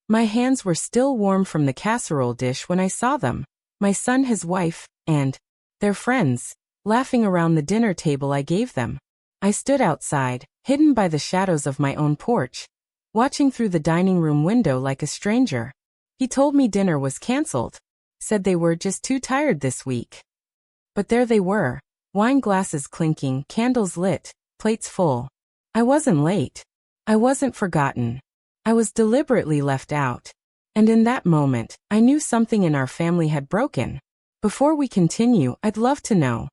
My hands were still warm from the casserole dish when I saw them, my son, his wife, and their friends, laughing around the dinner table I gave them. I stood outside, hidden by the shadows of my own porch, watching through the dining room window like a stranger. He told me dinner was canceled, said they were just too tired this week. But there they were, wine glasses clinking, candles lit, plates full. I wasn't late. I wasn't forgotten. I was deliberately left out. And in that moment, I knew something in our family had broken. Before we continue, I'd love to know,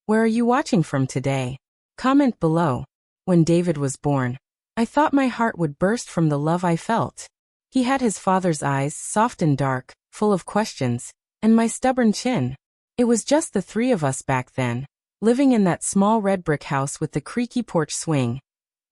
where are you watching from today? Comment below. When David was born, I thought my heart would burst from the love I felt. He had his father's eyes, soft and dark, full of questions, and my stubborn chin. It was just the three of us back then, living in that small red brick house with the creaky porch swing,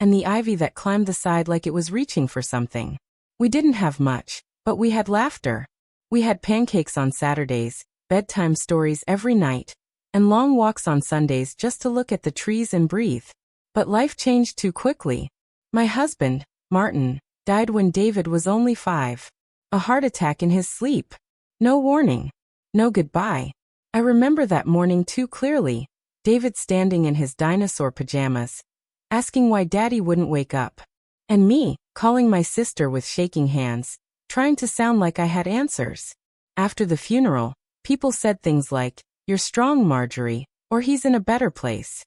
and the ivy that climbed the side like it was reaching for something. We didn't have much, but we had laughter. We had pancakes on Saturdays, bedtime stories every night, and long walks on Sundays just to look at the trees and breathe. But life changed too quickly. My husband, Martin, died when David was only 5. A heart attack in his sleep. No warning. No goodbye. I remember that morning too clearly. David standing in his dinosaur pajamas, asking why Daddy wouldn't wake up. And me, calling my sister with shaking hands, trying to sound like I had answers. After the funeral, people said things like, "You're strong, Marjorie," or "He's in a better place."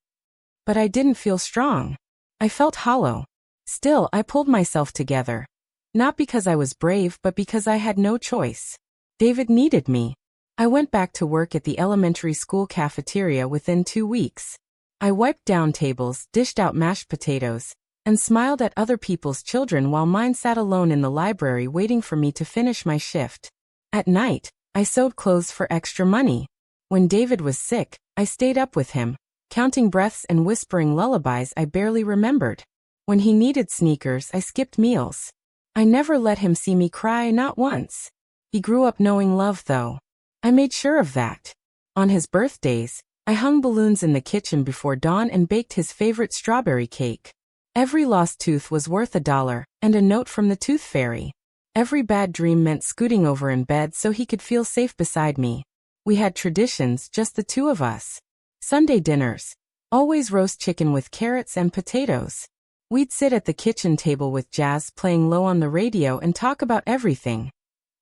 But I didn't feel strong. I felt hollow. Still, I pulled myself together. Not because I was brave, but because I had no choice. David needed me. I went back to work at the elementary school cafeteria within 2 weeks. I wiped down tables, dished out mashed potatoes, and smiled at other people's children while mine sat alone in the library waiting for me to finish my shift. At night, I sewed clothes for extra money. When David was sick, I stayed up with him, counting breaths and whispering lullabies I barely remembered. When he needed sneakers, I skipped meals. I never let him see me cry, not once. He grew up knowing love, though. I made sure of that. On his birthdays, I hung balloons in the kitchen before dawn and baked his favorite strawberry cake. Every lost tooth was worth $1, and a note from the tooth fairy. Every bad dream meant scooting over in bed so he could feel safe beside me. We had traditions, just the two of us. Sunday dinners. Always roast chicken with carrots and potatoes. We'd sit at the kitchen table with Jazz playing low on the radio and talk about everything.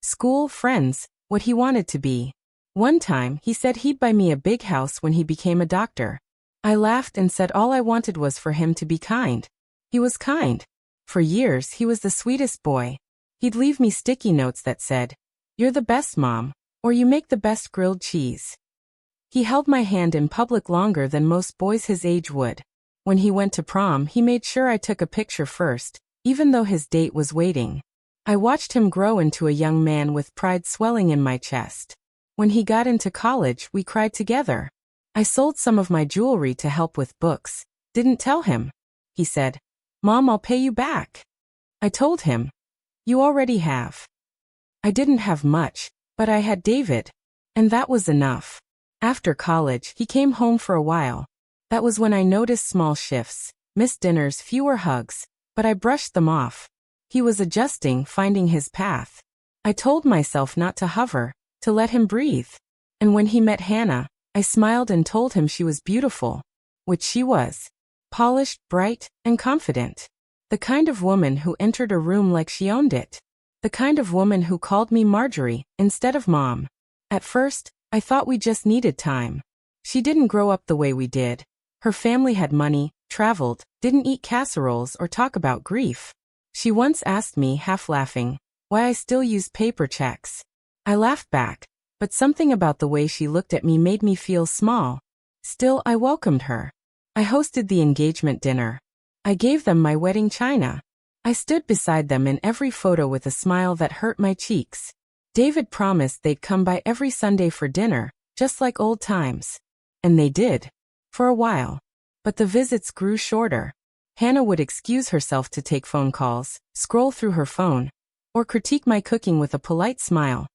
School, friends, what he wanted to be. One time, he said he'd buy me a big house when he became a doctor. I laughed and said all I wanted was for him to be kind. He was kind. For years, he was the sweetest boy. He'd leave me sticky notes that said, "You're the best, Mom," or "You make the best grilled cheese." He held my hand in public longer than most boys his age would. When he went to prom, he made sure I took a picture first, even though his date was waiting. I watched him grow into a young man with pride swelling in my chest. When he got into college, we cried together. I sold some of my jewelry to help with books. Didn't tell him. He said, "Mom, I'll pay you back." I told him, "You already have." I didn't have much, but I had David. And that was enough. After college, he came home for a while. That was when I noticed small shifts, missed dinners, fewer hugs, but I brushed them off. He was adjusting, finding his path. I told myself not to hover, to let him breathe. And when he met Hannah, I smiled and told him she was beautiful, which she was. Polished, bright, and confident. The kind of woman who entered a room like she owned it. The kind of woman who called me Marjorie instead of Mom. At first, I thought we just needed time. She didn't grow up the way we did. Her family had money, traveled, didn't eat casseroles or talk about grief. She once asked me, half laughing, why I still use paper checks. I laughed back, but something about the way she looked at me made me feel small. Still, I welcomed her. I hosted the engagement dinner. I gave them my wedding china. I stood beside them in every photo with a smile that hurt my cheeks. David promised they'd come by every Sunday for dinner, just like old times. And they did. For a while. But the visits grew shorter. Hannah would excuse herself to take phone calls, scroll through her phone, or critique my cooking with a polite smile.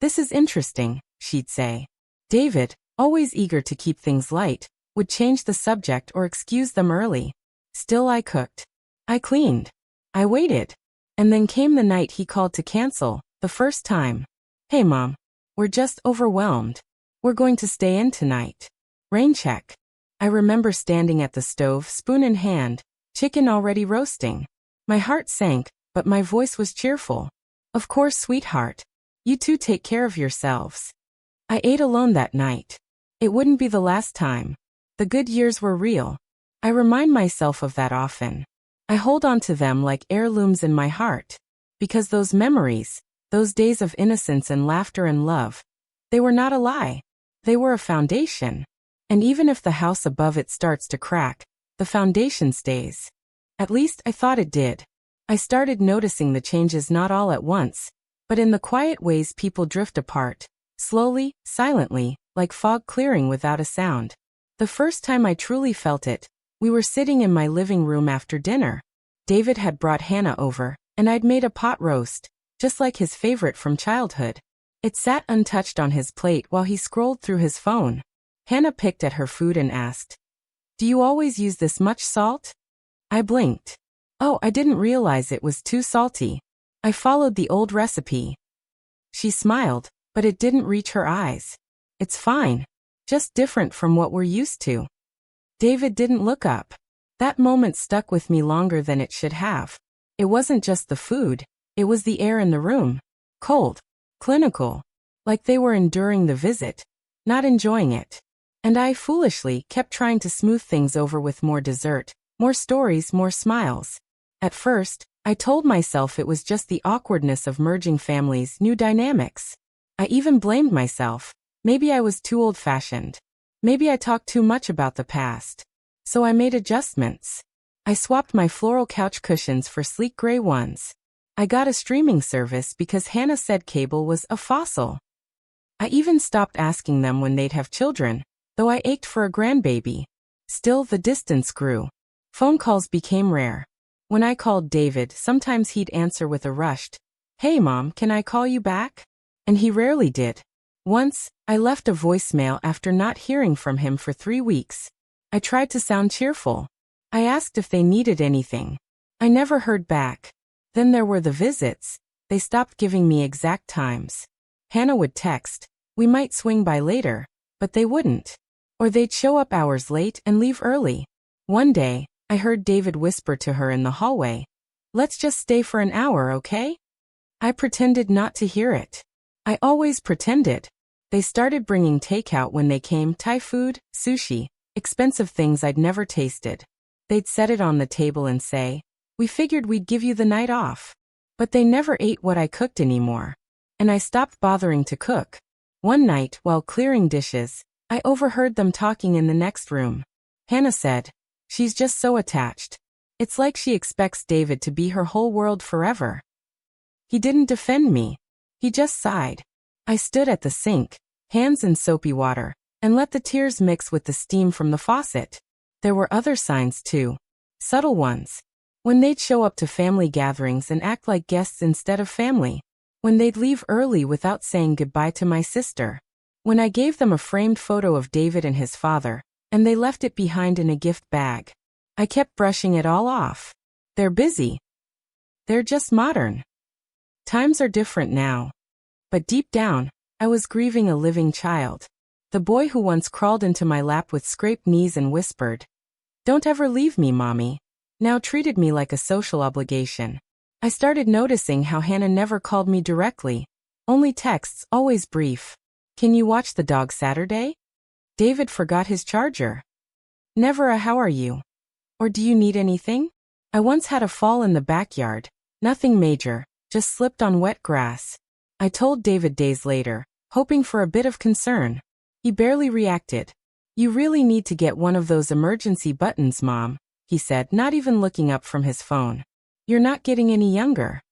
"This is interesting," she'd say. David, always eager to keep things light, would change the subject or excuse them early. Still, I cooked. I cleaned. I waited. And then came the night he called to cancel, the first time. Hey mom. We're just overwhelmed. We're going to stay in tonight. Rain check. I remember standing at the stove, spoon in hand, chicken already roasting. My heart sank, but my voice was cheerful. Of course, sweetheart. You two take care of yourselves. I ate alone that night. It wouldn't be the last time. The good years were real. I remind myself of that often. I hold on to them like heirlooms in my heart. Because those memories, those days of innocence and laughter and love, they were not a lie. They were a foundation. And even if the house above it starts to crack, the foundation stays. At least I thought it did. I started noticing the changes not all at once, but in the quiet ways people drift apart, slowly, silently, like fog clearing without a sound. The first time I truly felt it, we were sitting in my living room after dinner. David had brought Hannah over, and I'd made a pot roast, just like his favorite from childhood. It sat untouched on his plate while he scrolled through his phone. Hannah picked at her food and asked, "Do you always use this much salt?" I blinked. Oh, I didn't realize it was too salty. I followed the old recipe. She smiled, but it didn't reach her eyes. It's fine. Just different from what we're used to. David didn't look up. That moment stuck with me longer than it should have. It wasn't just the food, it was the air in the room. Cold. Clinical. Like they were enduring the visit, not enjoying it. And I foolishly kept trying to smooth things over with more dessert, more stories, more smiles. At first, I told myself it was just the awkwardness of merging families, new dynamics. I even blamed myself. Maybe I was too old-fashioned. Maybe I talked too much about the past. So I made adjustments. I swapped my floral couch cushions for sleek gray ones. I got a streaming service because Hannah said cable was a fossil. I even stopped asking them when they'd have children, though I ached for a grandbaby. Still, the distance grew. Phone calls became rare. When I called David, sometimes he'd answer with a rushed, "Hey mom, can I call you back?" And he rarely did. Once, I left a voicemail after not hearing from him for 3 weeks. I tried to sound cheerful. I asked if they needed anything. I never heard back. Then there were the visits. They stopped giving me exact times. Hannah would text, "We might swing by later," but they wouldn't. Or they'd show up hours late and leave early. One day, I heard David whisper to her in the hallway, "Let's just stay for an hour, okay?" I pretended not to hear it. I always pretended. They started bringing takeout when they came, Thai food, sushi, expensive things I'd never tasted. They'd set it on the table and say, "We figured we'd give you the night off." But they never ate what I cooked anymore. And I stopped bothering to cook. One night, while clearing dishes, I overheard them talking in the next room. Hannah said, "She's just so attached. It's like she expects David to be her whole world forever." He didn't defend me. He just sighed. I stood at the sink, hands in soapy water, and let the tears mix with the steam from the faucet. There were other signs too. Subtle ones. When they'd show up to family gatherings and act like guests instead of family. When they'd leave early without saying goodbye to my sister. When I gave them a framed photo of David and his father, and they left it behind in a gift bag. I kept brushing it all off. They're busy. They're just modern. Times are different now. But deep down, I was grieving a living child. The boy who once crawled into my lap with scraped knees and whispered, "Don't ever leave me, Mommy," now treated me like a social obligation. I started noticing how Hannah never called me directly. Only texts, always brief. "Can you watch the dog Saturday?" David forgot his charger. Never a "how are you?" Or "do you need anything?" I once had a fall in the backyard. Nothing major, just slipped on wet grass. I told David days later, hoping for a bit of concern. He barely reacted. "You really need to get one of those emergency buttons, Mom," he said, not even looking up from his phone. "You're not getting any younger."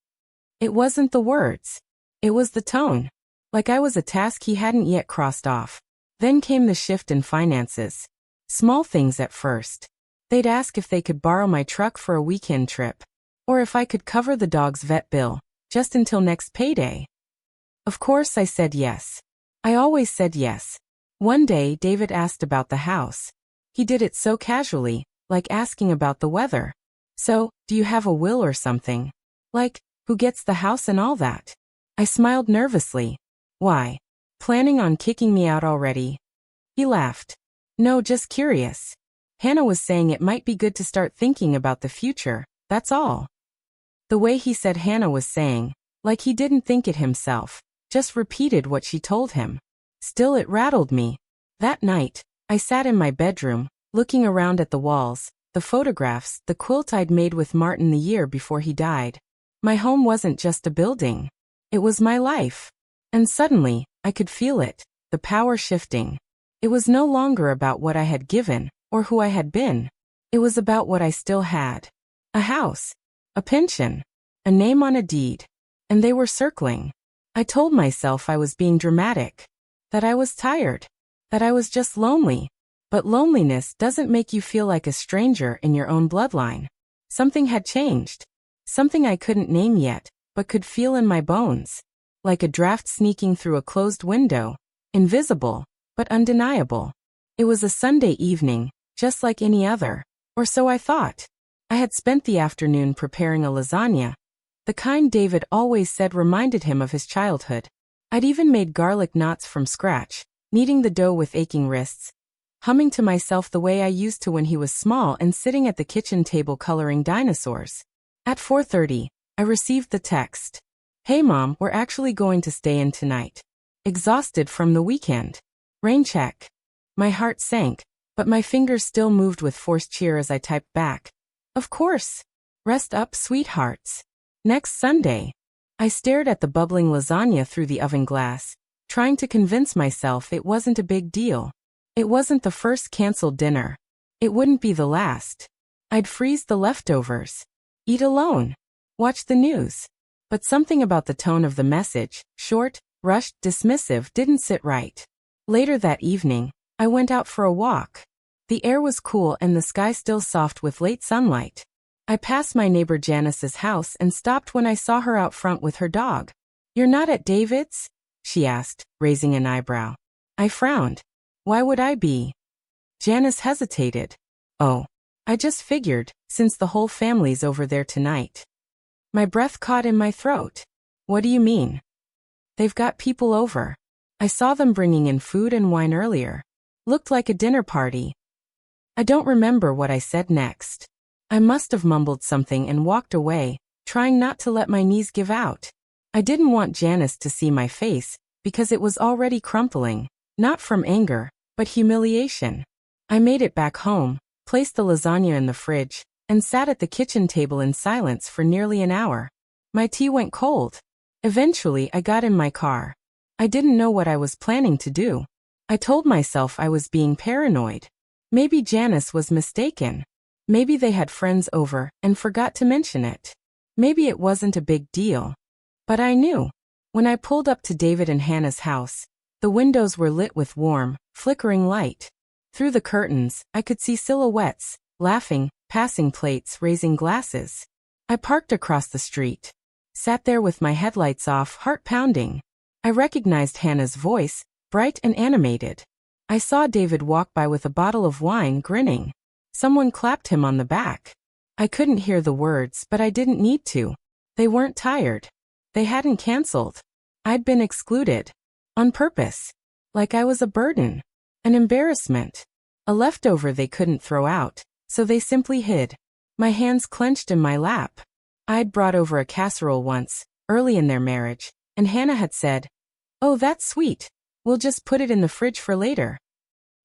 It wasn't the words. It was the tone. Like I was a task he hadn't yet crossed off. Then came the shift in finances. Small things at first. They'd ask if they could borrow my truck for a weekend trip. Or if I could cover the dog's vet bill, just until next payday. Of course I said yes. I always said yes. One day David asked about the house. He did it so casually, like asking about the weather. "So, do you have a will or something?" Like, Who gets the house and all that? I smiled nervously. Why? Planning on kicking me out already? He laughed. No, just curious. Hannah was saying it might be good to start thinking about the future, that's all. The way he said Hannah was saying, like he didn't think it himself, just repeated what she told him. Still, it rattled me. That night, I sat in my bedroom, looking around at the walls, the photographs, the quilt I'd made with Martin the year before he died. My home wasn't just a building. It was my life. And suddenly, I could feel it, the power shifting. It was no longer about what I had given, or who I had been. It was about what I still had. A house. A pension. A name on a deed. And they were circling. I told myself I was being dramatic. That I was tired. That I was just lonely. But loneliness doesn't make you feel like a stranger in your own bloodline. Something had changed. Something I couldn't name yet, but could feel in my bones. Like a draft sneaking through a closed window. Invisible, but undeniable. It was a Sunday evening, just like any other. Or so I thought. I had spent the afternoon preparing a lasagna. The kind David always said reminded him of his childhood. I'd even made garlic knots from scratch, kneading the dough with aching wrists, humming to myself the way I used to when he was small and sitting at the kitchen table coloring dinosaurs. At 4:30, I received the text. Hey Mom, we're actually going to stay in tonight. Exhausted from the weekend. Rain check. My heart sank, but my fingers still moved with forced cheer as I typed back. Of course. Rest up, sweethearts. Next Sunday. I stared at the bubbling lasagna through the oven glass, trying to convince myself it wasn't a big deal. It wasn't the first canceled dinner. It wouldn't be the last. I'd freeze the leftovers. Eat alone. Watch the news. But something about the tone of the message, short, rushed, dismissive, didn't sit right. Later that evening, I went out for a walk. The air was cool and the sky still soft with late sunlight. I passed my neighbor Janice's house and stopped when I saw her out front with her dog. You're not at David's? She asked, raising an eyebrow. I frowned. Why would I be? Janice hesitated. Oh, I just figured, since the whole family's over there tonight. My breath caught in my throat. What do you mean? They've got people over. I saw them bringing in food and wine earlier. Looked like a dinner party. I don't remember what I said next. I must have mumbled something and walked away, trying not to let my knees give out. I didn't want Janice to see my face, because it was already crumpling, not from anger, but humiliation. I made it back home, placed the lasagna in the fridge, and sat at the kitchen table in silence for nearly an hour. My tea went cold. Eventually, I got in my car. I didn't know what I was planning to do. I told myself I was being paranoid. Maybe Janice was mistaken. Maybe they had friends over and forgot to mention it. Maybe it wasn't a big deal. But I knew. When I pulled up to David and Hannah's house, the windows were lit with warm, flickering light. Through the curtains, I could see silhouettes, laughing, passing plates, raising glasses. I parked across the street. Sat there with my headlights off, heart pounding. I recognized Hannah's voice, bright and animated. I saw David walk by with a bottle of wine, grinning. Someone clapped him on the back. I couldn't hear the words, but I didn't need to. They weren't tired. They hadn't canceled. I'd been excluded. On purpose. Like I was a burden. An embarrassment. A leftover they couldn't throw out, so they simply hid. My hands clenched in my lap. I'd brought over a casserole once, early in their marriage, and Hannah had said, "Oh, that's sweet. We'll just put it in the fridge for later."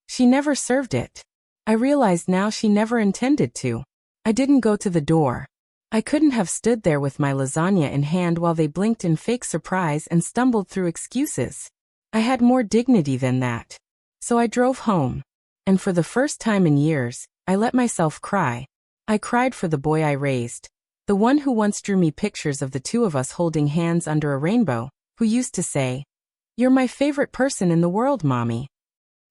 She never served it. I realized now she never intended to. I didn't go to the door. I couldn't have stood there with my lasagna in hand while they blinked in fake surprise and stumbled through excuses. I had more dignity than that. So I drove home. And for the first time in years, I let myself cry. I cried for the boy I raised. The one who once drew me pictures of the two of us holding hands under a rainbow, who used to say, "You're my favorite person in the world, Mommy."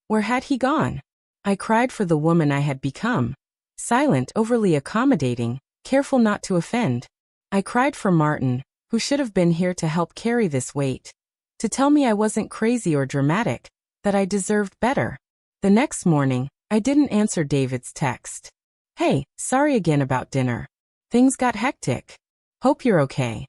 Where had he gone? I cried for the woman I had become. Silent, overly accommodating, careful not to offend. I cried for Martin, who should have been here to help carry this weight. To tell me I wasn't crazy or dramatic, that I deserved better. The next morning, I didn't answer David's text. "Hey, sorry again about dinner. Things got hectic. Hope you're okay."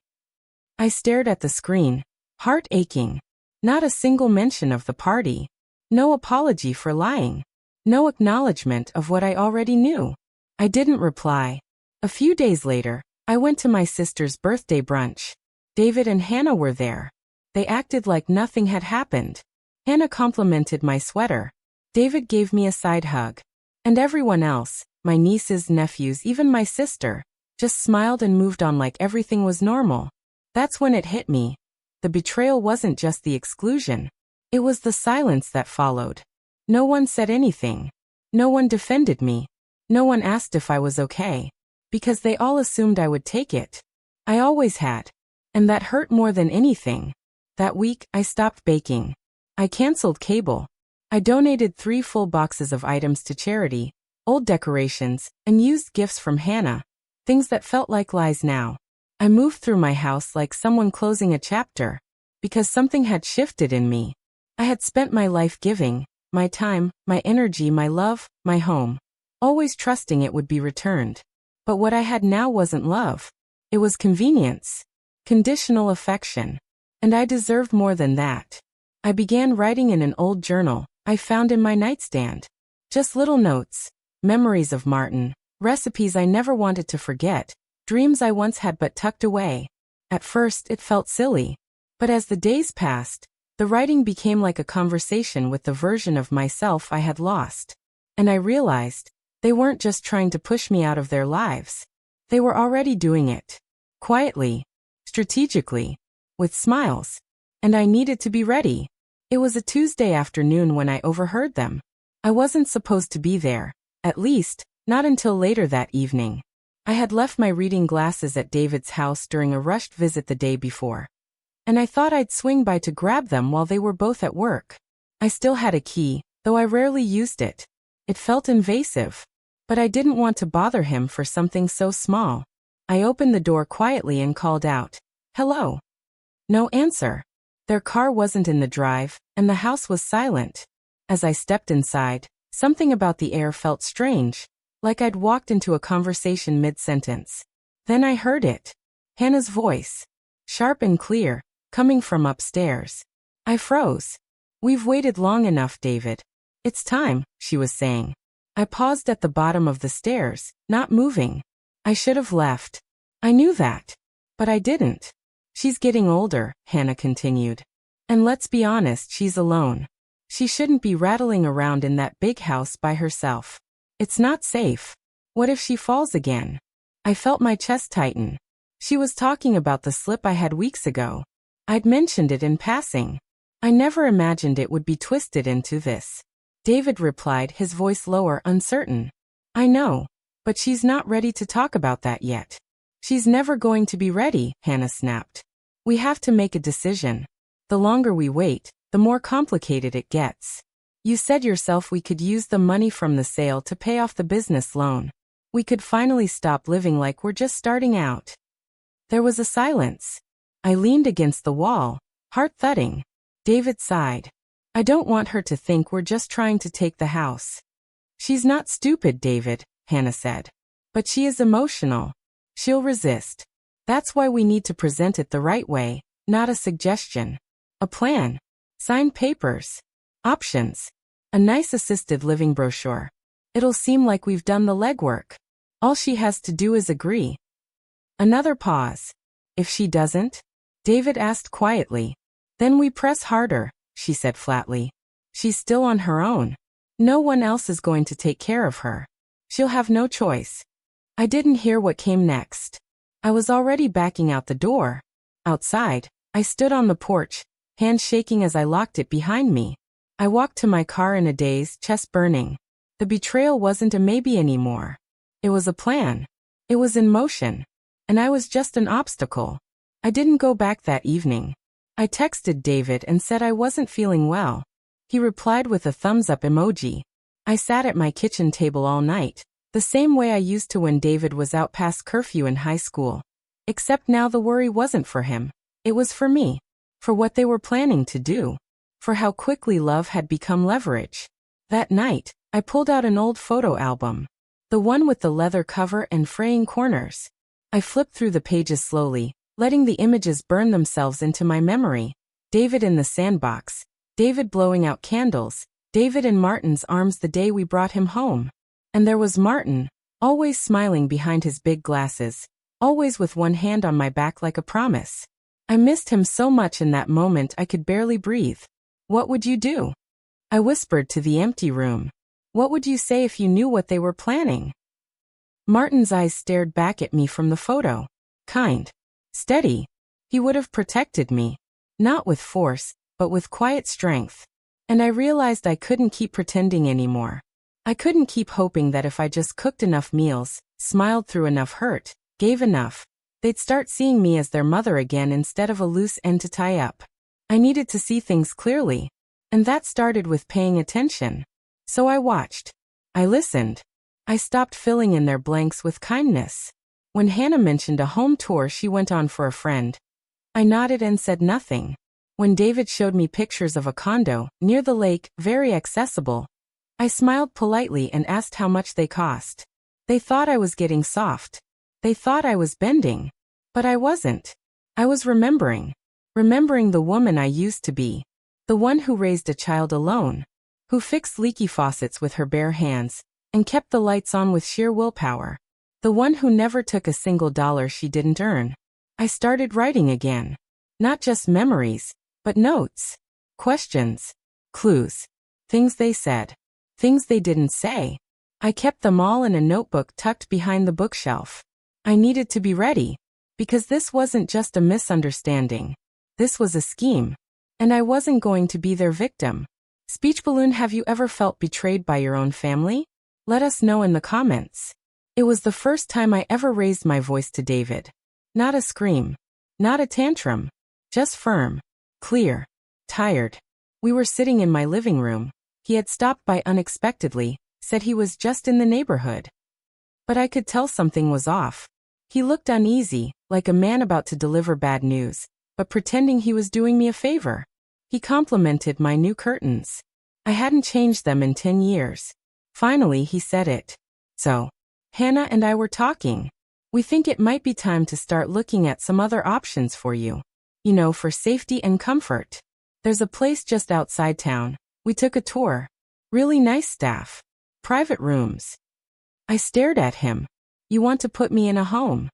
I stared at the screen, heart aching. Not a single mention of the party. No apology for lying. No acknowledgement of what I already knew. I didn't reply. A few days later, I went to my sister's birthday brunch. David and Hannah were there. They acted like nothing had happened. Hannah complimented my sweater. David gave me a side hug. And everyone else, my nieces, nephews, even my sister, just smiled and moved on like everything was normal. That's when it hit me. The betrayal wasn't just the exclusion. It was the silence that followed. No one said anything. No one defended me. No one asked if I was okay. Because they all assumed I would take it. I always had. And that hurt more than anything. That week, I stopped baking. I canceled cable. I donated 3 full boxes of items to charity, old decorations, and used gifts from Hannah. Things that felt like lies now. I moved through my house like someone closing a chapter. Because something had shifted in me. I had spent my life giving, my time, my energy, my love, my home. Always trusting it would be returned. But what I had now wasn't love. It was convenience. Conditional affection. And I deserved more than that. I began writing in an old journal I found in my nightstand. Just little notes. Memories of Martin. Recipes I never wanted to forget. Dreams I once had but tucked away. At first, it felt silly. But as the days passed, the writing became like a conversation with the version of myself I had lost. And I realized, they weren't just trying to push me out of their lives. They were already doing it. Quietly. Strategically. With smiles. And I needed to be ready. It was a Tuesday afternoon when I overheard them. I wasn't supposed to be there. At least, not until later that evening. I had left my reading glasses at David's house during a rushed visit the day before. And I thought I'd swing by to grab them while they were both at work. I still had a key, though I rarely used it. It felt invasive. But I didn't want to bother him for something so small. I opened the door quietly and called out, "Hello." No answer. Their car wasn't in the drive, and the house was silent. As I stepped inside, something about the air felt strange, like I'd walked into a conversation mid-sentence. Then I heard it. Hannah's voice. Sharp and clear, coming from upstairs. I froze. "We've waited long enough, David. It's time," she was saying. I paused at the bottom of the stairs, not moving. I should have left. I knew that. But I didn't. "She's getting older," Hannah continued. "And let's be honest, she's alone. She shouldn't be rattling around in that big house by herself. It's not safe. What if she falls again?" I felt my chest tighten. She was talking about the slip I had weeks ago. I'd mentioned it in passing. I never imagined it would be twisted into this. David replied, his voice lower, uncertain. "I know. But she's not ready to talk about that yet." "She's never going to be ready," Hannah snapped. "We have to make a decision. The longer we wait, the more complicated it gets. You said yourself we could use the money from the sale to pay off the business loan. We could finally stop living like we're just starting out." There was a silence. I leaned against the wall, heart thudding. David sighed. "I don't want her to think we're just trying to take the house." "She's not stupid, David," Hannah said. "But she is emotional. She'll resist. That's why we need to present it the right way, not a suggestion. A plan. Signed papers. Options. A nice assisted living brochure. It'll seem like we've done the legwork. All she has to do is agree." Another pause. "If she doesn't?" David asked quietly. "Then we press harder," she said flatly. "She's still on her own. No one else is going to take care of her. She'll have no choice." I didn't hear what came next. I was already backing out the door. Outside, I stood on the porch, hands shaking as I locked it behind me. I walked to my car in a daze, chest burning. The betrayal wasn't a maybe anymore. It was a plan. It was in motion. And I was just an obstacle. I didn't go back that evening. I texted David and said I wasn't feeling well. He replied with a thumbs-up emoji. I sat at my kitchen table all night, the same way I used to when David was out past curfew in high school. Except now the worry wasn't for him. It was for me. For what they were planning to do. For how quickly love had become leverage. That night, I pulled out an old photo album. The one with the leather cover and fraying corners. I flipped through the pages slowly, letting the images burn themselves into my memory. David in the sandbox, David blowing out candles, David in Martin's arms the day we brought him home. And there was Martin, always smiling behind his big glasses, always with one hand on my back like a promise. I missed him so much in that moment I could barely breathe. What would you do? I whispered to the empty room. What would you say if you knew what they were planning? Martin's eyes stared back at me from the photo. Kind. Steady. He would have protected me. Not with force, but with quiet strength. And I realized I couldn't keep pretending anymore. I couldn't keep hoping that if I just cooked enough meals, smiled through enough hurt, gave enough, they'd start seeing me as their mother again instead of a loose end to tie up. I needed to see things clearly. And that started with paying attention. So I watched. I listened. I stopped filling in their blanks with kindness. When Hannah mentioned a home tour she went on for a friend, I nodded and said nothing. When David showed me pictures of a condo near the lake, very accessible, I smiled politely and asked how much they cost. They thought I was getting soft. They thought I was bending. But I wasn't. I was remembering. Remembering the woman I used to be. The one who raised a child alone. Who fixed leaky faucets with her bare hands and kept the lights on with sheer willpower. The one who never took a single dollar she didn't earn. I started writing again. Not just memories, but notes. Questions. Clues. Things they said. Things they didn't say. I kept them all in a notebook tucked behind the bookshelf. I needed to be ready. Because this wasn't just a misunderstanding. This was a scheme. And I wasn't going to be their victim. Speech balloon, have you ever felt betrayed by your own family? Let us know in the comments. It was the first time I ever raised my voice to David. Not a scream. Not a tantrum. Just firm. Clear. Tired. We were sitting in my living room. He had stopped by unexpectedly, said he was just in the neighborhood. But I could tell something was off. He looked uneasy, like a man about to deliver bad news, but pretending he was doing me a favor. He complimented my new curtains. I hadn't changed them in 10 years. Finally, he said it. So, Hannah and I were talking. We think it might be time to start looking at some other options for you. You know, for safety and comfort. There's a place just outside town. We took a tour. Really nice staff. Private rooms. I stared at him. You want to put me in a home?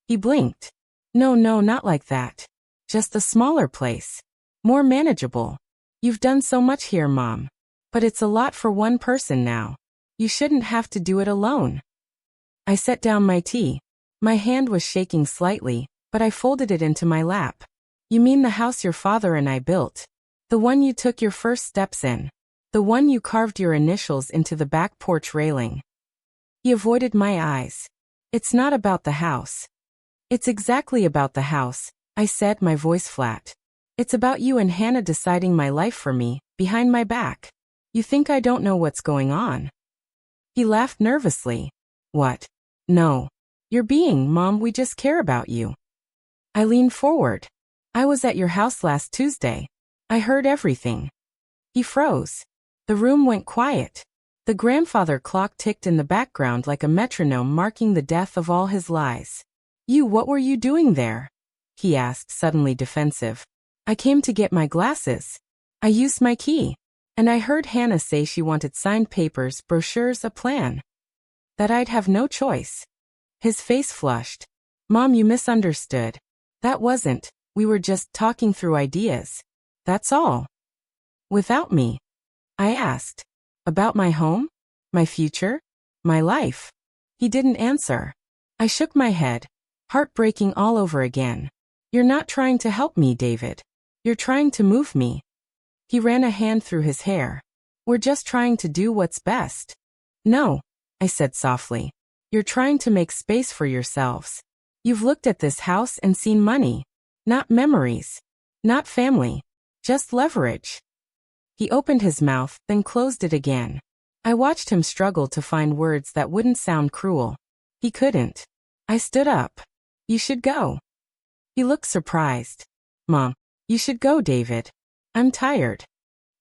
He blinked. No, not like that. Just a smaller place. More manageable. You've done so much here, Mom. But it's a lot for one person now. You shouldn't have to do it alone. I set down my tea. My hand was shaking slightly, but I folded it into my lap. You mean the house your father and I built? The one you took your first steps in? The one you carved your initials into the back porch railing? He avoided my eyes. It's not about the house. It's exactly about the house, I said, my voice flat. It's about you and Hannah deciding my life for me, behind my back. You think I don't know what's going on? He laughed nervously. What? No. You're being, Mom, we just care about you. I leaned forward. I was at your house last Tuesday. I heard everything. He froze. The room went quiet. The grandfather clock ticked in the background like a metronome marking the death of all his lies. What were you doing there? He asked, suddenly defensive. I came to get my glasses. I used my key. And I heard Hannah say she wanted signed papers, brochures, a plan. That I'd have no choice. His face flushed. Mom, you misunderstood. That wasn't. We were just talking through ideas. That's all. Without me? I asked. About my home? My future? My life? He didn't answer. I shook my head. Heartbreaking all over again. You're not trying to help me, David. You're trying to move me. He ran a hand through his hair. We're just trying to do what's best. No, I said softly. You're trying to make space for yourselves. You've looked at this house and seen money. Not memories. Not family. Just leverage. He opened his mouth, then closed it again. I watched him struggle to find words that wouldn't sound cruel. He couldn't. I stood up. You should go. He looked surprised. Mom, you should go, David. I'm tired.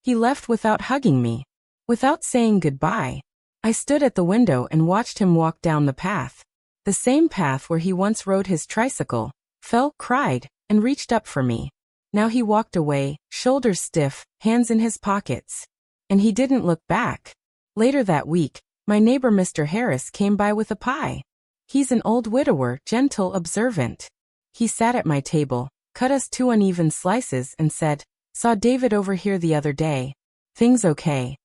He left without hugging me. Without saying goodbye. I stood at the window and watched him walk down the path. The same path where he once rode his tricycle, fell, cried, and reached up for me. Now he walked away, shoulders stiff, hands in his pockets. And he didn't look back. Later that week, my neighbor Mr. Harris came by with a pie. He's an old widower, gentle, observant. He sat at my table, cut us 2 uneven slices and said, "Saw David over here the other day. Things okay?"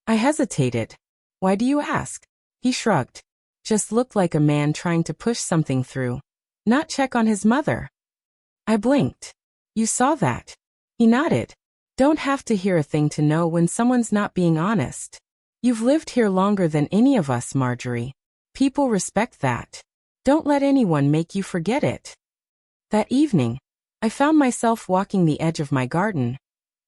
I hesitated. "Why do you ask?" He shrugged. "Just looked like a man trying to push something through. Not check on his mother." I blinked. "You saw that?" He nodded. "Don't have to hear a thing to know when someone's not being honest. You've lived here longer than any of us, Marjorie. People respect that. Don't let anyone make you forget it." That evening, I found myself walking the edge of my garden,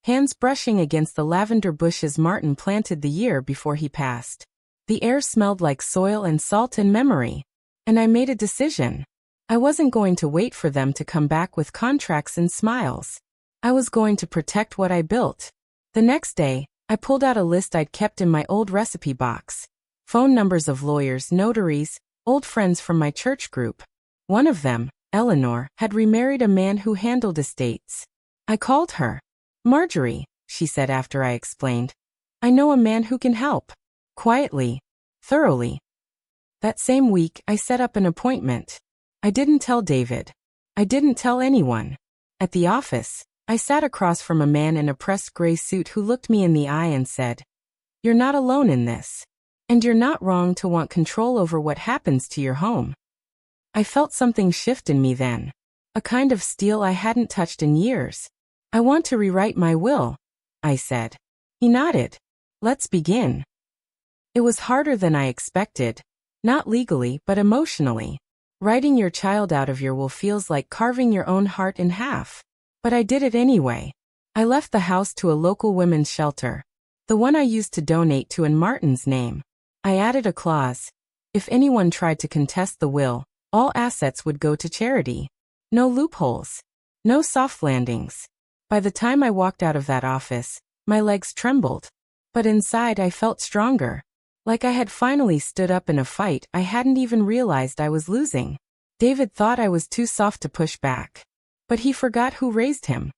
hands brushing against the lavender bushes Martin planted the year before he passed. The air smelled like soil and salt and memory. And I made a decision. I wasn't going to wait for them to come back with contracts and smiles. I was going to protect what I built. The next day, I pulled out a list I'd kept in my old recipe box. Phone numbers of lawyers, notaries, old friends from my church group. One of them, Eleanor, had remarried a man who handled estates. I called her. "Marjorie," she said after I explained. "I know a man who can help. Quietly. Thoroughly." That same week, I set up an appointment. I didn't tell David. I didn't tell anyone. At the office, I sat across from a man in a pressed gray suit who looked me in the eye and said, "You're not alone in this. And you're not wrong to want control over what happens to your home." I felt something shift in me then. A kind of steel I hadn't touched in years. "I want to rewrite my will," I said. He nodded. "Let's begin." It was harder than I expected. Not legally, but emotionally. Writing your child out of your will feels like carving your own heart in half. But I did it anyway. I left the house to a local women's shelter. The one I used to donate to in Martin's name. I added a clause. If anyone tried to contest the will, all assets would go to charity. No loopholes. No soft landings. By the time I walked out of that office, my legs trembled. But inside I felt stronger. Like I had finally stood up in a fight I hadn't even realized I was losing. David thought I was too soft to push back. But he forgot who raised him.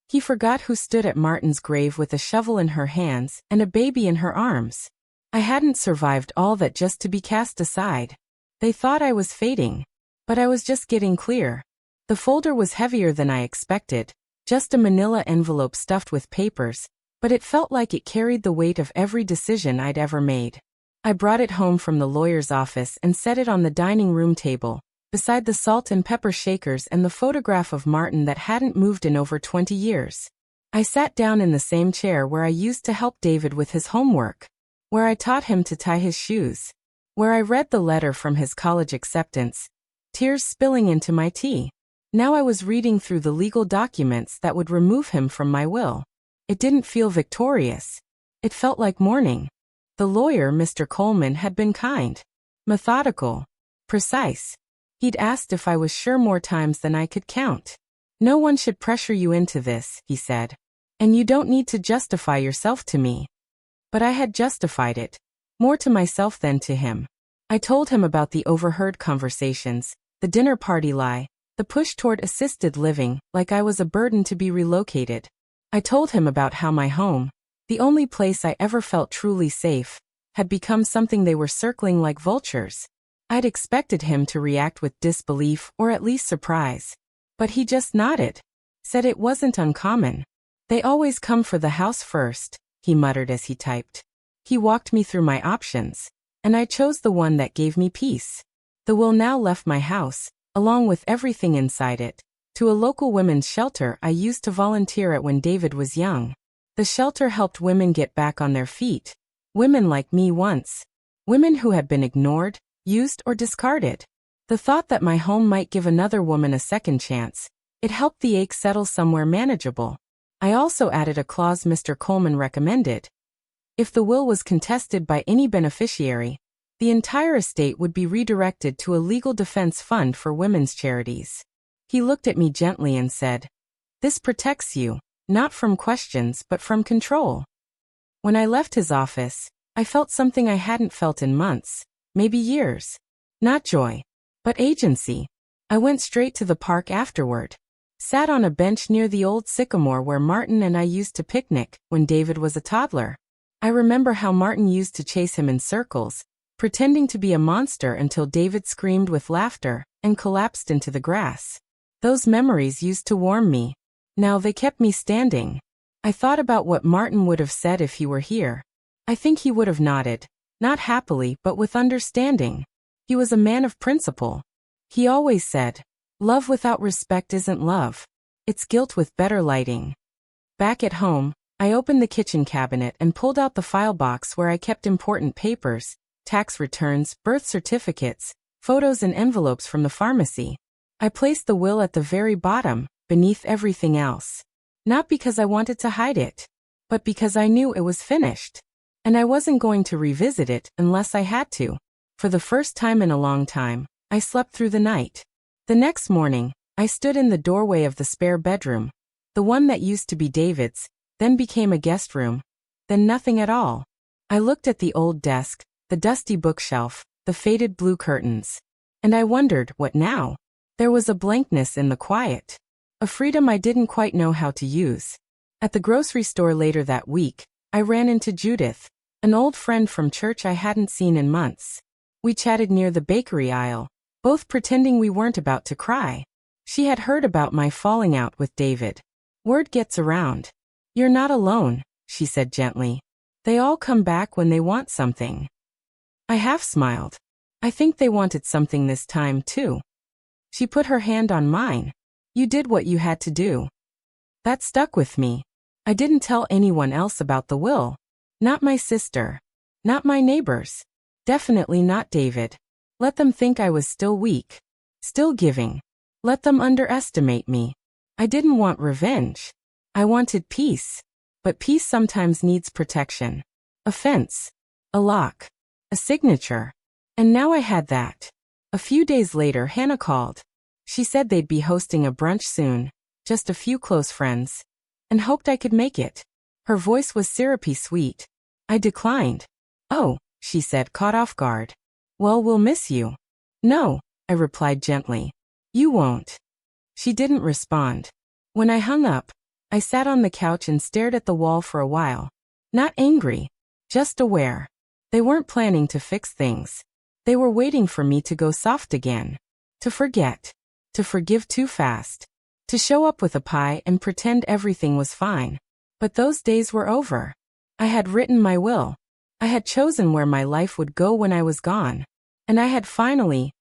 He forgot who stood at Martin's grave with a shovel in her hands and a baby in her arms. I hadn't survived all that just to be cast aside. They thought I was fading. But I was just getting clear. The folder was heavier than I expected, just a manila envelope stuffed with papers, but it felt like it carried the weight of every decision I'd ever made. I brought it home from the lawyer's office and set it on the dining room table, beside the salt and pepper shakers and the photograph of Martin that hadn't moved in over 20 years. I sat down in the same chair where I used to help David with his homework, where I taught him to tie his shoes, where I read the letter from his college acceptance, tears spilling into my tea. Now I was reading through the legal documents that would remove him from my will. It didn't feel victorious. It felt like mourning. The lawyer, Mr. Coleman, had been kind, methodical, precise. He'd asked if I was sure more times than I could count. "No one should pressure you into this," he said. "And you don't need to justify yourself to me." But I had justified it, more to myself than to him. I told him about the overheard conversations, the dinner party lie, the push toward assisted living, like I was a burden to be relocated. I told him about how my home, the only place I ever felt truly safe, had become something they were circling like vultures. I'd expected him to react with disbelief or at least surprise. But he just nodded, said it wasn't uncommon. "They always come for the house first," he muttered as he typed. He walked me through my options, and I chose the one that gave me peace. The will now left my house, along with everything inside it, to a local women's shelter I used to volunteer at when David was young. The shelter helped women get back on their feet, women like me once, women who had been ignored, used or discarded. The thought that my home might give another woman a second chance, it helped the ache settle somewhere manageable. I also added a clause Mr. Coleman recommended. If the will was contested by any beneficiary, the entire estate would be redirected to a legal defense fund for women's charities. He looked at me gently and said, "This protects you, not from questions but from control." When I left his office, I felt something I hadn't felt in months, maybe years. Not joy, but agency. I went straight to the park afterward. Sat on a bench near the old sycamore where Martin and I used to picnic when David was a toddler. I remember how Martin used to chase him in circles, pretending to be a monster until David screamed with laughter and collapsed into the grass. Those memories used to warm me. Now they kept me standing. I thought about what Martin would have said if he were here. I think he would have nodded, not happily but with understanding. He was a man of principle. He always said, "Love without respect isn't love. It's guilt with better lighting." Back at home, I opened the kitchen cabinet and pulled out the file box where I kept important papers, tax returns, birth certificates, photos and envelopes from the pharmacy. I placed the will at the very bottom, beneath everything else. Not because I wanted to hide it, but because I knew it was finished. And I wasn't going to revisit it unless I had to. For the first time in a long time, I slept through the night. The next morning, I stood in the doorway of the spare bedroom, the one that used to be David's, then became a guest room, then nothing at all. I looked at the old desk, the dusty bookshelf, the faded blue curtains. And I wondered, what now? There was a blankness in the quiet. A freedom I didn't quite know how to use. At the grocery store later that week, I ran into Judith, an old friend from church I hadn't seen in months. We chatted near the bakery aisle, both pretending we weren't about to cry. She had heard about my falling out with David. "Word gets around. You're not alone," she said gently. "They all come back when they want something." I half smiled. I think they wanted something this time, too. She put her hand on mine. "You did what you had to do." That stuck with me. I didn't tell anyone else about the will. Not my sister. Not my neighbors. Definitely not David. Let them think I was still weak. Still giving. Let them underestimate me. I didn't want revenge. I wanted peace. But peace sometimes needs protection. A fence. A lock. A signature. And now I had that. A few days later, Hannah called. She said they'd be hosting a brunch soon, just a few close friends, and hoped I could make it. Her voice was syrupy sweet. I declined. "Oh," she said, caught off guard. "Well, we'll miss you." "No," I replied gently. "You won't." She didn't respond. When I hung up, I sat on the couch and stared at the wall for a while. Not angry, just aware. They weren't planning to fix things. They were waiting for me to go soft again. To forget. To forgive too fast. To show up with a pie and pretend everything was fine. But those days were over. I had written my will. I had chosen where my life would go when I was gone. And I had finally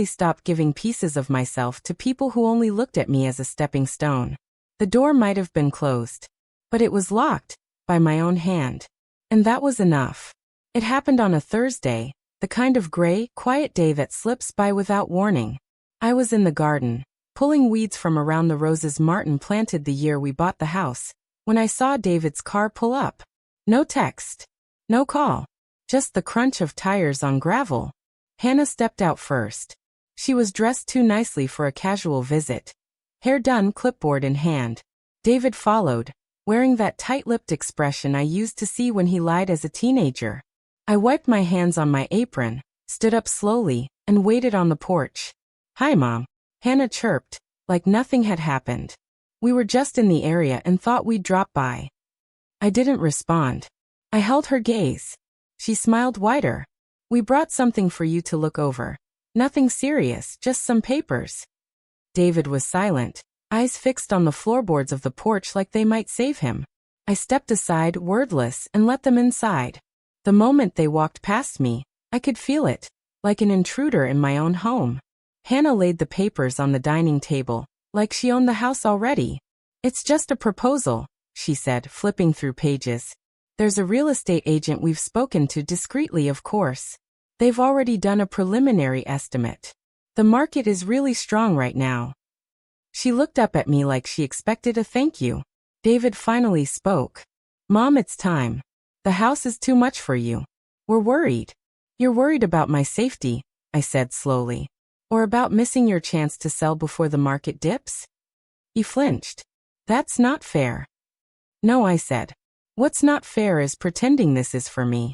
stopped giving pieces of myself to people who only looked at me as a stepping stone. The door might have been closed, but it was locked, by my own hand. And that was enough. It happened on a Thursday, the kind of gray, quiet day that slips by without warning. I was in the garden, pulling weeds from around the roses Martin planted the year we bought the house, when I saw David's car pull up. No text. No call. Just the crunch of tires on gravel. Hannah stepped out first. She was dressed too nicely for a casual visit. Hair done, clipboard in hand. David followed, wearing that tight-lipped expression I used to see when he lied as a teenager. I wiped my hands on my apron, stood up slowly, and waited on the porch. "Hi, Mom," Hannah chirped, like nothing had happened. We were just in the area and thought we'd drop by. I didn't respond. I held her gaze. She smiled wider. "We brought something for you to look over. Nothing serious, just some papers." David was silent, eyes fixed on the floorboards of the porch like they might save him. I stepped aside, wordless, and let them inside. The moment they walked past me, I could feel it, like an intruder in my own home. Hannah laid the papers on the dining table, like she owned the house already. "It's just a proposal," she said, flipping through pages. "There's a real estate agent we've spoken to discreetly, of course. They've already done a preliminary estimate. The market is really strong right now." She looked up at me like she expected a thank you. David finally spoke. "Mom, it's time. The house is too much for you. We're worried." "You're worried about my safety," I said slowly. "Or about missing your chance to sell before the market dips?" He flinched. "That's not fair." "No," I said. "What's not fair is pretending this is for me."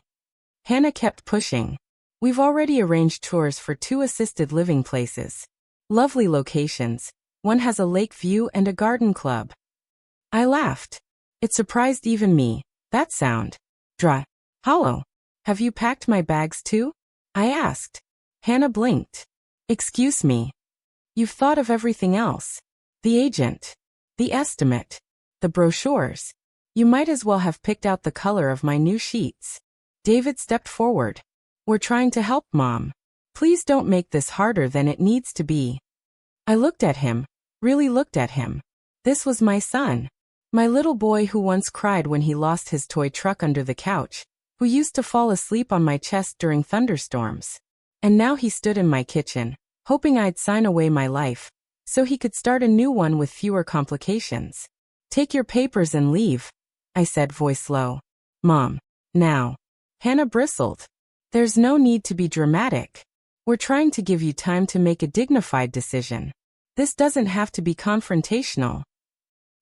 Hannah kept pushing. "We've already arranged tours for 2 assisted living places. Lovely locations. One has a lake view and a garden club. I laughed. It surprised even me. That sound. Hollow. Have you packed my bags too? I asked. Hannah blinked. Excuse me. You've thought of everything else. The agent. The estimate. The brochures. You might as well have picked out the color of my new sheets. David stepped forward. We're trying to help, Mom. Please don't make this harder than it needs to be. I looked at him. Really looked at him. This was my son. My little boy who once cried when he lost his toy truck under the couch, who used to fall asleep on my chest during thunderstorms. And now he stood in my kitchen, hoping I'd sign away my life, so he could start a new one with fewer complications. Take your papers and leave, I said, voice low. Mom. Now. Hannah bristled. There's no need to be dramatic. We're trying to give you time to make a dignified decision. This doesn't have to be confrontational.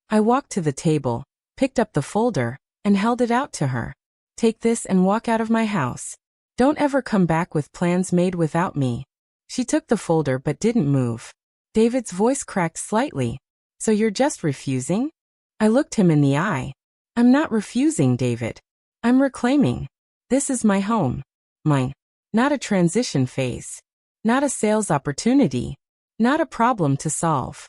I walked to the table, picked up the folder, and held it out to her. Take this and walk out of my house. Don't ever come back with plans made without me. She took the folder but didn't move. David's voice cracked slightly. So you're just refusing? I looked him in the eye. I'm not refusing, David. I'm reclaiming. This is my home. Mine. Not a transition phase. Not a sales opportunity. Not a problem to solve.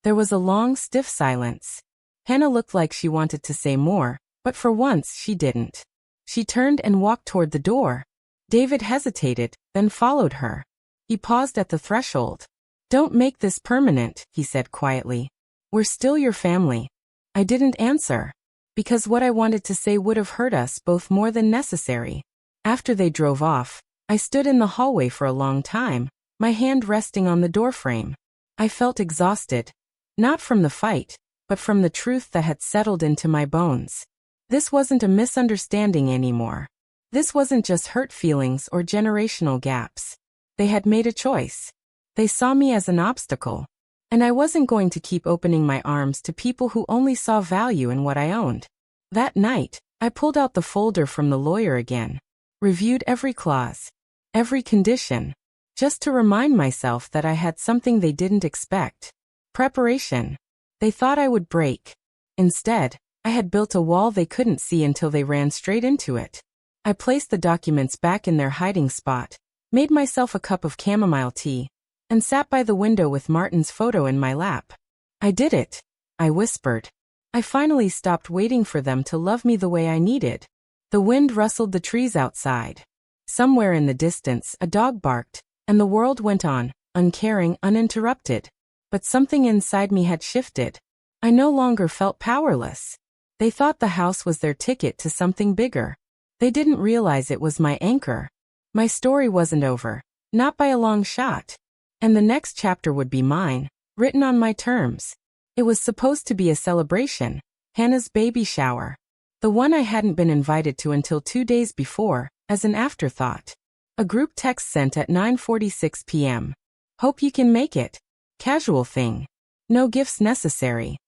There was a long, stiff silence. Hannah looked like she wanted to say more, but for once she didn't. She turned and walked toward the door. David hesitated, then followed her. He paused at the threshold. Don't make this permanent, he said quietly. We're still your family. I didn't answer, because what I wanted to say would have hurt us both more than necessary. After they drove off, I stood in the hallway for a long time, my hand resting on the doorframe. I felt exhausted. Not from the fight, but from the truth that had settled into my bones. This wasn't a misunderstanding anymore. This wasn't just hurt feelings or generational gaps. They had made a choice. They saw me as an obstacle. And I wasn't going to keep opening my arms to people who only saw value in what I owned. That night, I pulled out the folder from the lawyer again. Reviewed every clause. Every condition. Just to remind myself that I had something they didn't expect. Preparation. They thought I would break. Instead, I had built a wall they couldn't see until they ran straight into it. I placed the documents back in their hiding spot, made myself a cup of chamomile tea, and sat by the window with Martin's photo in my lap. I did it, I whispered. I finally stopped waiting for them to love me the way I needed. The wind rustled the trees outside. Somewhere in the distance, a dog barked, and the world went on, uncaring, uninterrupted. But something inside me had shifted. I no longer felt powerless. They thought the house was their ticket to something bigger. They didn't realize it was my anchor. My story wasn't over, not by a long shot. And the next chapter would be mine, written on my terms. It was supposed to be a celebration, Hannah's baby shower. The one I hadn't been invited to until 2 days before, as an afterthought. A group text sent at 9:46 p.m. Hope you can make it. Casual thing. No gifts necessary.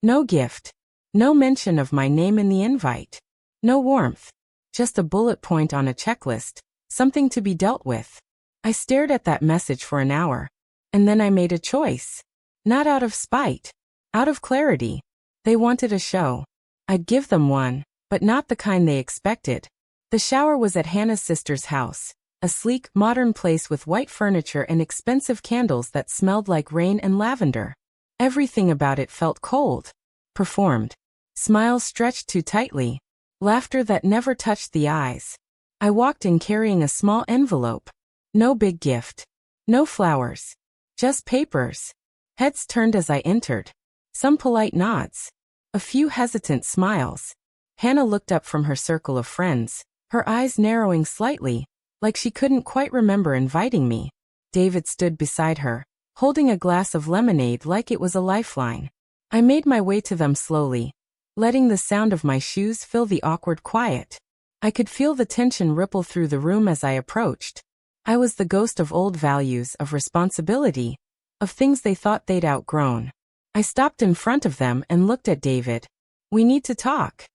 No gift. No mention of my name in the invite. No warmth. Just a bullet point on a checklist, something to be dealt with. I stared at that message for an hour. And then I made a choice. Not out of spite. Out of clarity. They wanted a show. I'd give them one, but not the kind they expected. The shower was at Hannah's sister's house. A sleek, modern place with white furniture and expensive candles that smelled like rain and lavender. Everything about it felt cold. Performed. Smiles stretched too tightly. Laughter that never touched the eyes. I walked in carrying a small envelope. No big gift. No flowers. Just papers. Heads turned as I entered. Some polite nods. A few hesitant smiles. Hannah looked up from her circle of friends, her eyes narrowing slightly, like she couldn't quite remember inviting me. David stood beside her, holding a glass of lemonade like it was a lifeline. I made my way to them slowly, letting the sound of my shoes fill the awkward quiet. I could feel the tension ripple through the room as I approached. I was the ghost of old values, of responsibility, of things they thought they'd outgrown. I stopped in front of them and looked at David. We need to talk.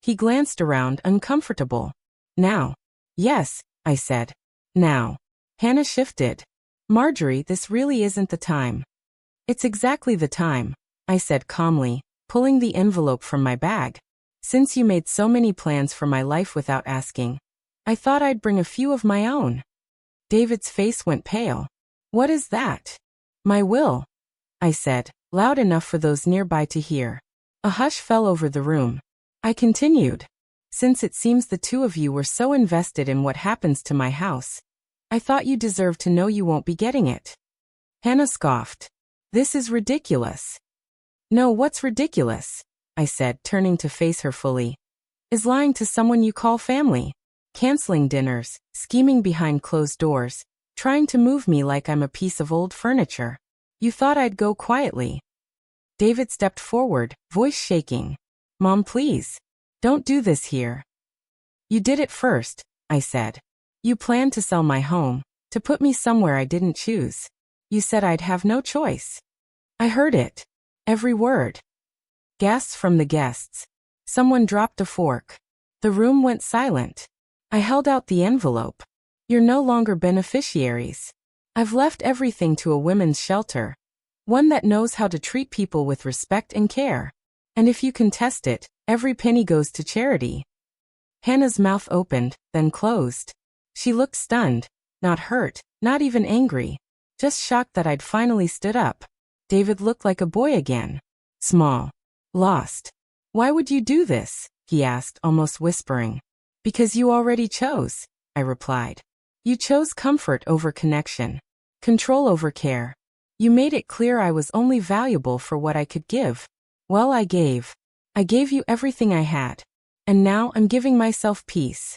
He glanced around, uncomfortable. Now. Yes, I said. Now. Hannah shifted. Marjorie, this really isn't the time. It's exactly the time, I said calmly, pulling the envelope from my bag. Since you made so many plans for my life without asking, I thought I'd bring a few of my own. David's face went pale. What is that? My will, I said, loud enough for those nearby to hear. A hush fell over the room. I continued. Since it seems the two of you were so invested in what happens to my house, I thought you deserved to know you won't be getting it. Hannah scoffed. This is ridiculous. No, what's ridiculous, I said, turning to face her fully, is lying to someone you call family, canceling dinners, scheming behind closed doors, trying to move me like I'm a piece of old furniture. You thought I'd go quietly. David stepped forward, voice shaking. Mom, please. Don't do this here. You did it first, I said. You planned to sell my home, to put me somewhere I didn't choose. You said I'd have no choice. I heard it. Every word. Gasps from the guests. Someone dropped a fork. The room went silent. I held out the envelope. You're no longer beneficiaries. I've left everything to a women's shelter. One that knows how to treat people with respect and care. And if you contest it, every penny goes to charity. Hannah's mouth opened, then closed. She looked stunned, not hurt, not even angry, just shocked that I'd finally stood up. David looked like a boy again. Small. Lost. Why would you do this? He asked, almost whispering. Because you already chose, I replied. You chose comfort over connection. Control over care. You made it clear I was only valuable for what I could give. Well, I gave. I gave you everything I had. And now I'm giving myself peace.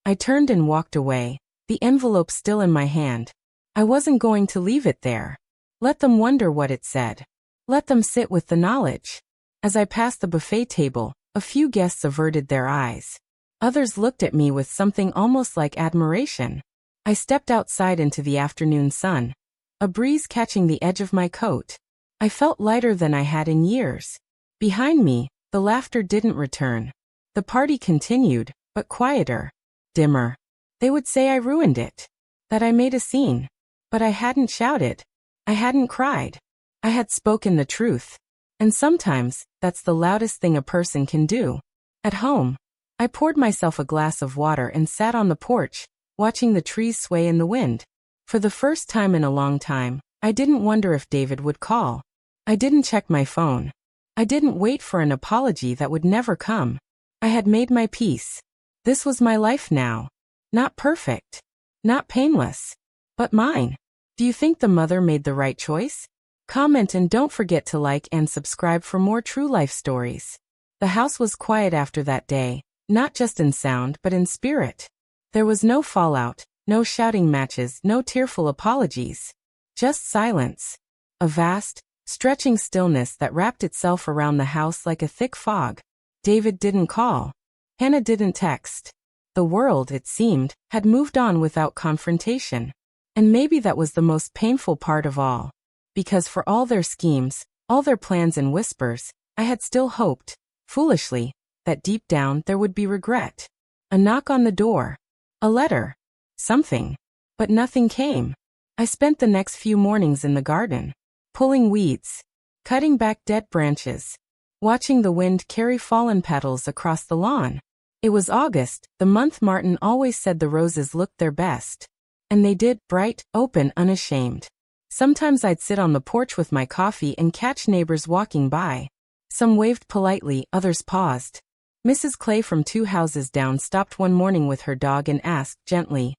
I turned and walked away, the envelope still in my hand. I wasn't going to leave it there. Let them wonder what it said. Let them sit with the knowledge. As I passed the buffet table, a few guests averted their eyes. Others looked at me with something almost like admiration. I stepped outside into the afternoon sun, a breeze catching the edge of my coat. I felt lighter than I had in years. Behind me, the laughter didn't return. The party continued, but quieter, dimmer. They would say I ruined it, that I made a scene. But I hadn't shouted. I hadn't cried. I had spoken the truth. And sometimes, that's the loudest thing a person can do. At home, I poured myself a glass of water and sat on the porch, watching the trees sway in the wind. For the first time in a long time, I didn't wonder if David would call. I didn't check my phone. I didn't wait for an apology that would never come. I had made my peace. This was my life now. Not perfect. Not painless. But mine. Do you think the mother made the right choice? Comment and don't forget to like and subscribe for more true life stories. The house was quiet after that day, not just in sound but in spirit. There was no fallout, no shouting matches, no tearful apologies. Just silence. A vast, stretching stillness that wrapped itself around the house like a thick fog. David didn't call. Hannah didn't text. The world, it seemed, had moved on without confrontation. And maybe that was the most painful part of all. Because for all their schemes, all their plans and whispers, I had still hoped, foolishly, that deep down there would be regret. A knock on the door. A letter. Something. But nothing came. I spent the next few mornings in the garden, pulling weeds, cutting back dead branches, watching the wind carry fallen petals across the lawn. It was August, the month Martin always said the roses looked their best. And they did, bright, open, unashamed. Sometimes I'd sit on the porch with my coffee and catch neighbors walking by. Some waved politely, others paused. Mrs. Clay from 2 houses down stopped one morning with her dog and asked gently,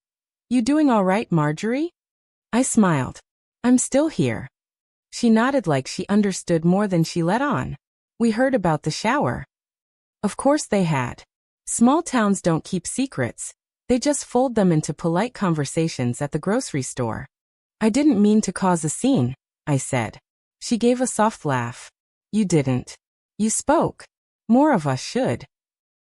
"You doing all right, Marjorie?" I smiled. "I'm still here." She nodded like she understood more than she let on. We heard about the shower. Of course they had. Small towns don't keep secrets. They just fold them into polite conversations at the grocery store. "I didn't mean to cause a scene," I said. She gave a soft laugh. "You didn't. You spoke. More of us should."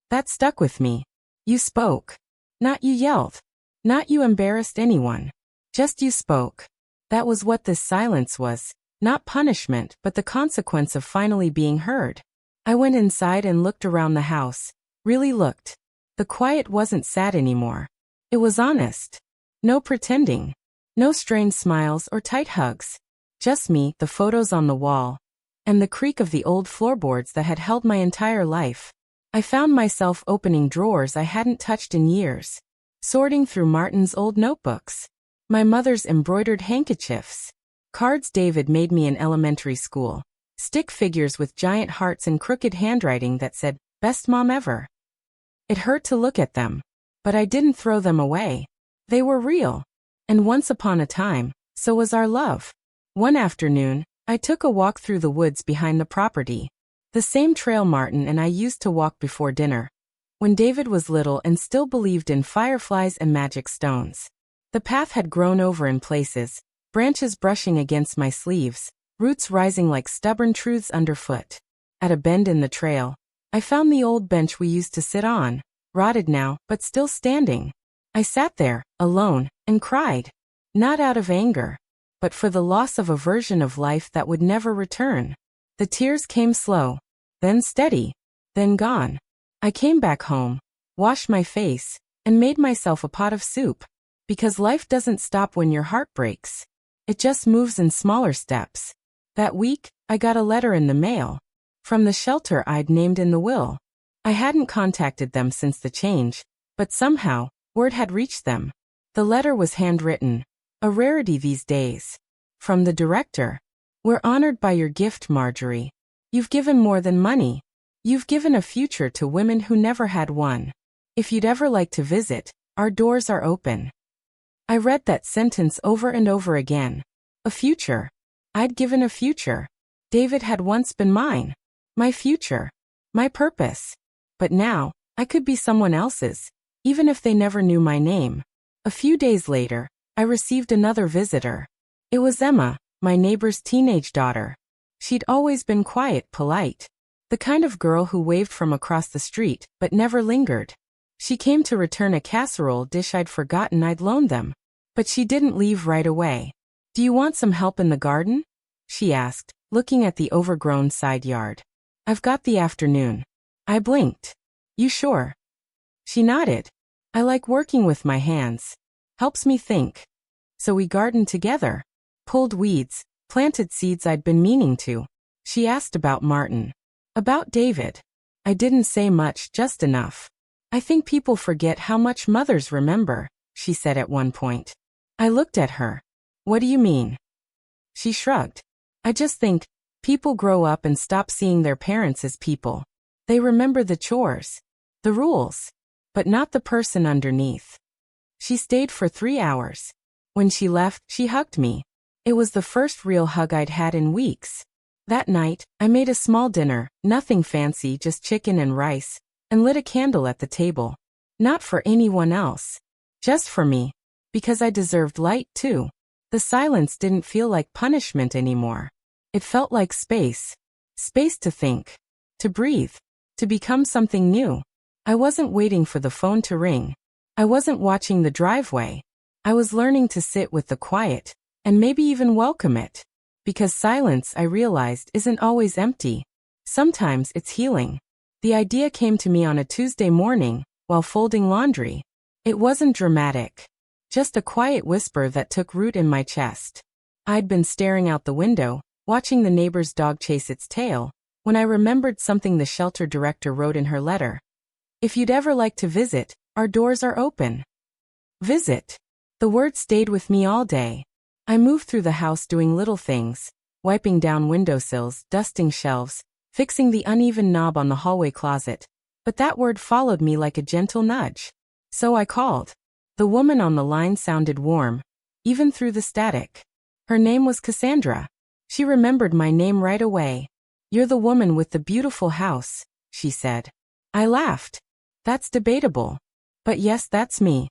That stuck with me. You spoke. Not you yelled. Not you embarrassed anyone. Just you spoke. That was what this silence was. Not punishment, but the consequence of finally being heard. I went inside and looked around the house. Really looked. The quiet wasn't sad anymore. It was honest. No pretending. No strained smiles or tight hugs. Just me, the photos on the wall, and the creak of the old floorboards that had held my entire life. I found myself opening drawers I hadn't touched in years, sorting through Martin's old notebooks, my mother's embroidered handkerchiefs, cards David made me in elementary school, stick figures with giant hearts and crooked handwriting that said, "Best mom ever." It hurt to look at them, but I didn't throw them away. They were real. And once upon a time, so was our love. One afternoon, I took a walk through the woods behind the property. The same trail Martin and I used to walk before dinner, when David was little and still believed in fireflies and magic stones. The path had grown over in places, branches brushing against my sleeves, roots rising like stubborn truths underfoot. At a bend in the trail, I found the old bench we used to sit on, rotted now, but still standing. I sat there, alone, and cried. Not out of anger, but for the loss of a version of life that would never return. The tears came slow, then steady, then gone. I came back home, washed my face, and made myself a pot of soup. Because life doesn't stop when your heart breaks. It just moves in smaller steps. That week, I got a letter in the mail. From the shelter I'd named in the will. I hadn't contacted them since the change, but somehow, word had reached them. The letter was handwritten, a rarity these days. From the director. "We're honored by your gift, Marjorie. You've given more than money. You've given a future to women who never had one. If you'd ever like to visit, our doors are open." I read that sentence over and over again. A future. I'd given a future. David had once been mine. My future. My purpose. But now, I could be someone else's, even if they never knew my name. A few days later, I received another visitor. It was Emma, my neighbor's teenage daughter. She'd always been quiet, polite. The kind of girl who waved from across the street, but never lingered. She came to return a casserole dish I'd forgotten I'd loaned them. But she didn't leave right away. "Do you want some help in the garden?" she asked, looking at the overgrown side yard. "I've got the afternoon." I blinked. "You sure?" She nodded. "I like working with my hands. Helps me think." So we gardened together. Pulled weeds, planted seeds I'd been meaning to. She asked about Martin. About David. I didn't say much, just enough. "I think people forget how much mothers remember," she said at one point. I looked at her. "What do you mean?" She shrugged. "I just think, people grow up and stop seeing their parents as people. They remember the chores, the rules, but not the person underneath." She stayed for 3 hours. When she left, she hugged me. It was the first real hug I'd had in weeks. That night, I made a small dinner, nothing fancy, just chicken and rice, and lit a candle at the table. Not for anyone else. Just for me. Because I deserved light too. The silence didn't feel like punishment anymore. It felt like space. Space to think. To breathe. To become something new. I wasn't waiting for the phone to ring. I wasn't watching the driveway. I was learning to sit with the quiet, and maybe even welcome it. Because silence, I realized, isn't always empty. Sometimes it's healing. The idea came to me on a Tuesday morning, while folding laundry. It wasn't dramatic. Just a quiet whisper that took root in my chest. I'd been staring out the window, watching the neighbor's dog chase its tail, when I remembered something the shelter director wrote in her letter. "If you'd ever like to visit, our doors are open." Visit. The word stayed with me all day. I moved through the house doing little things, wiping down windowsills, dusting shelves, fixing the uneven knob on the hallway closet. But that word followed me like a gentle nudge. So I called. The woman on the line sounded warm, even through the static. Her name was Cassandra. She remembered my name right away. "You're the woman with the beautiful house," she said. I laughed. "That's debatable. But yes, that's me."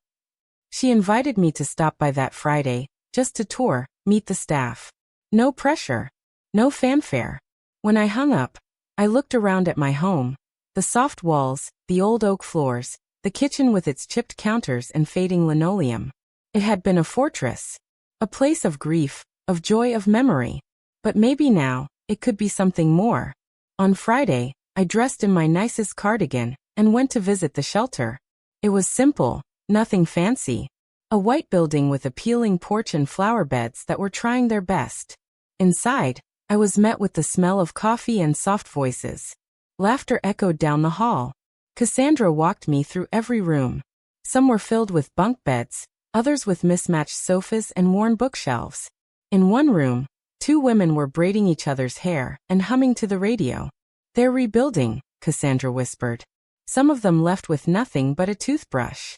She invited me to stop by that Friday, just to tour, meet the staff. No pressure. No fanfare. When I hung up, I looked around at my home. The soft walls, the old oak floors, the kitchen with its chipped counters and fading linoleum. It had been a fortress. A place of grief, of joy, of memory. But maybe now, it could be something more. On Friday, I dressed in my nicest cardigan and went to visit the shelter. It was simple, nothing fancy. A white building with a peeling porch and flower beds that were trying their best. Inside, I was met with the smell of coffee and soft voices. Laughter echoed down the hall. Cassandra walked me through every room. Some were filled with bunk beds, others with mismatched sofas and worn bookshelves. In one room, 2 women were braiding each other's hair and humming to the radio. "They're rebuilding," Cassandra whispered. "Some of them left with nothing but a toothbrush."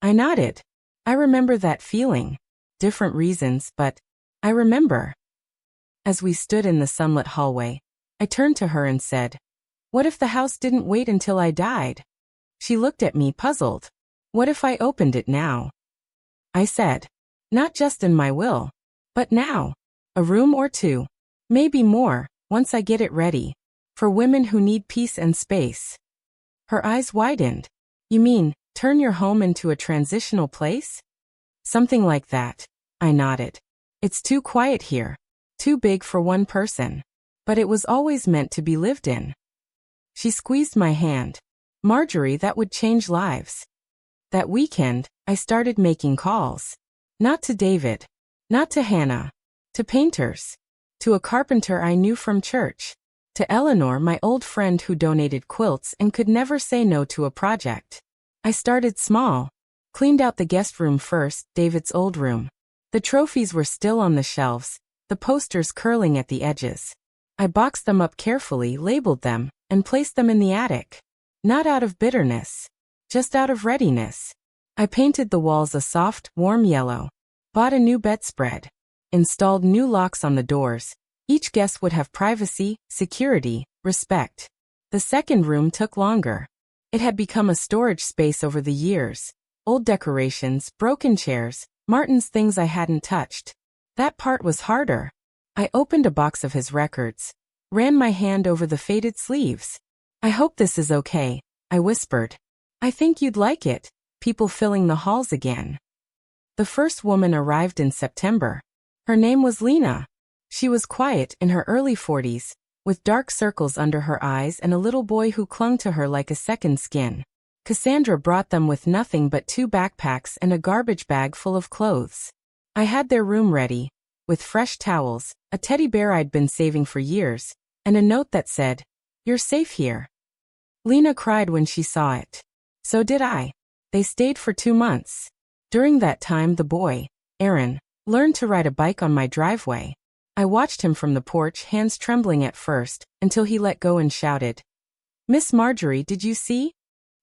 I nodded. I remember that feeling. Different reasons, but I remember. As we stood in the sunlit hallway, I turned to her and said, "What if the house didn't wait until I died?" She looked at me puzzled. "What if I opened it now?" I said, "Not just in my will, but now. A room or 2. Maybe more, once I get it ready. For women who need peace and space." Her eyes widened. "You mean, turn your home into a transitional place?" "Something like that," I nodded. "It's too quiet here. Too big for one person. But it was always meant to be lived in." She squeezed my hand. "Marjorie, that would change lives." That weekend, I started making calls. Not to David. Not to Hannah. To painters. To a carpenter I knew from church. To Eleanor, my old friend who donated quilts and could never say no to a project. I started small. Cleaned out the guest room first, David's old room. The trophies were still on the shelves, the posters curling at the edges. I boxed them up carefully, labeled them, and placed them in the attic. Not out of bitterness. Just out of readiness. I painted the walls a soft, warm yellow. Bought a new bedspread. Installed new locks on the doors. Each guest would have privacy, security, respect. The second room took longer. It had become a storage space over the years. Old decorations, broken chairs, Martin's things I hadn't touched. That part was harder. I opened a box of his records. Ran my hand over the faded sleeves. "I hope this is okay," I whispered. "I think you'd like it." People filling the halls again. The first woman arrived in September. Her name was Lena. She was quiet, in her early 40s, with dark circles under her eyes and a little boy who clung to her like a second skin. Cassandra brought them with nothing but 2 backpacks and a garbage bag full of clothes. I had their room ready, with fresh towels, a teddy bear I'd been saving for years, and a note that said, "You're safe here." Lena cried when she saw it. So did I. They stayed for 2 months. During that time the boy, Aaron, learned to ride a bike on my driveway. I watched him from the porch, hands trembling at first, until he let go and shouted, "Miss Marjorie, did you see?"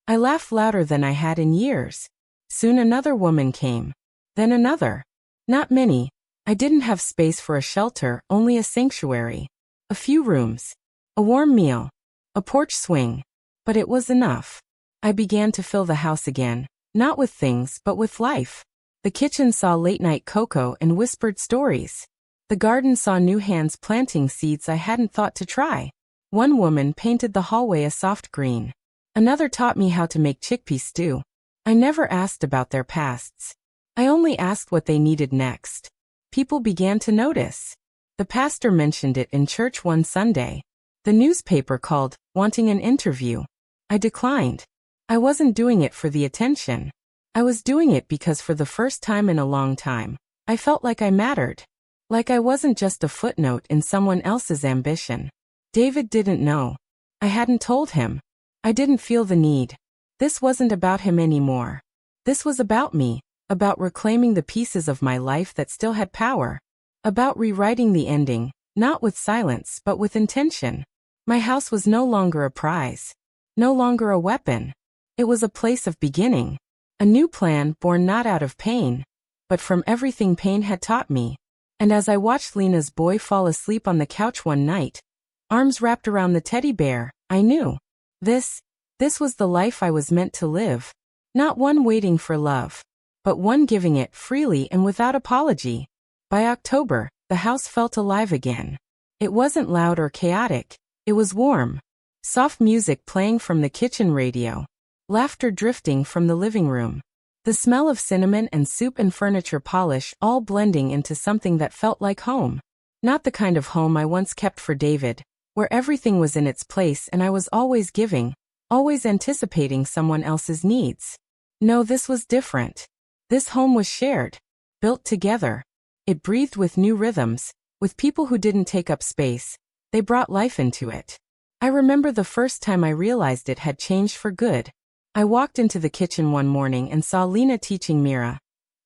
I laughed louder than I had in years. Soon another woman came. Then another. Not many. I didn't have space for a shelter, only a sanctuary. A few rooms. A warm meal. A porch swing. But it was enough. I began to fill the house again, not with things but with life. The kitchen saw late-night cocoa and whispered stories. The garden saw new hands planting seeds I hadn't thought to try. One woman painted the hallway a soft green. Another taught me how to make chickpea stew. I never asked about their pasts. I only asked what they needed next. People began to notice. The pastor mentioned it in church one Sunday. The newspaper called, wanting an interview. I declined. I wasn't doing it for the attention. I was doing it because for the first time in a long time, I felt like I mattered. Like I wasn't just a footnote in someone else's ambition. David didn't know. I hadn't told him. I didn't feel the need. This wasn't about him anymore. This was about me, about reclaiming the pieces of my life that still had power. About rewriting the ending, not with silence but with intention. My house was no longer a prize. No longer a weapon. It was a place of beginning. A new plan born not out of pain, but from everything pain had taught me. And as I watched Lena's boy fall asleep on the couch one night, arms wrapped around the teddy bear, I knew. This was the life I was meant to live. Not one waiting for love, but one giving it freely and without apology. By October, the house felt alive again. It wasn't loud or chaotic. It was warm. Soft music playing from the kitchen radio. Laughter drifting from the living room. The smell of cinnamon and soup and furniture polish all blending into something that felt like home. Not the kind of home I once kept for David, where everything was in its place and I was always giving, always anticipating someone else's needs. No, this was different. This home was shared, built together. It breathed with new rhythms, with people who didn't take up space. They brought life into it. I remember the first time I realized it had changed for good. I walked into the kitchen one morning and saw Lena teaching Mira,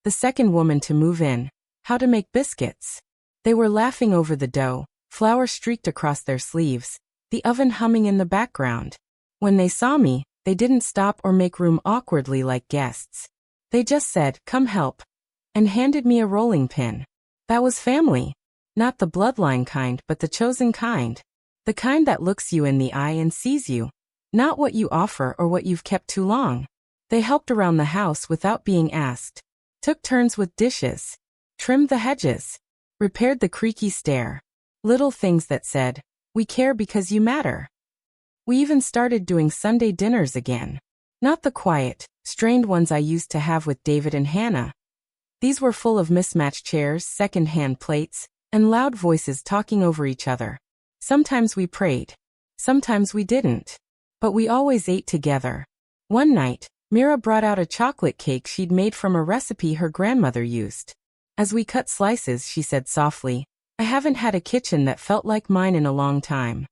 the second woman to move in, how to make biscuits. They were laughing over the dough, flour streaked across their sleeves, the oven humming in the background. When they saw me, they didn't stop or make room awkwardly like guests. They just said, "Come help," and handed me a rolling pin. That was family. Not the bloodline kind, but the chosen kind. The kind that looks you in the eye and sees you, not what you offer or what you've kept too long. They helped around the house without being asked, took turns with dishes, trimmed the hedges, repaired the creaky stair. Little things that said, "We care because you matter." We even started doing Sunday dinners again. Not the quiet, strained ones I used to have with David and Hannah. These were full of mismatched chairs, second-hand plates, and loud voices talking over each other. Sometimes we prayed. Sometimes we didn't. But we always ate together. One night, Mira brought out a chocolate cake she'd made from a recipe her grandmother used. As we cut slices, she said softly, "I haven't had a kitchen that felt like mine in a long time."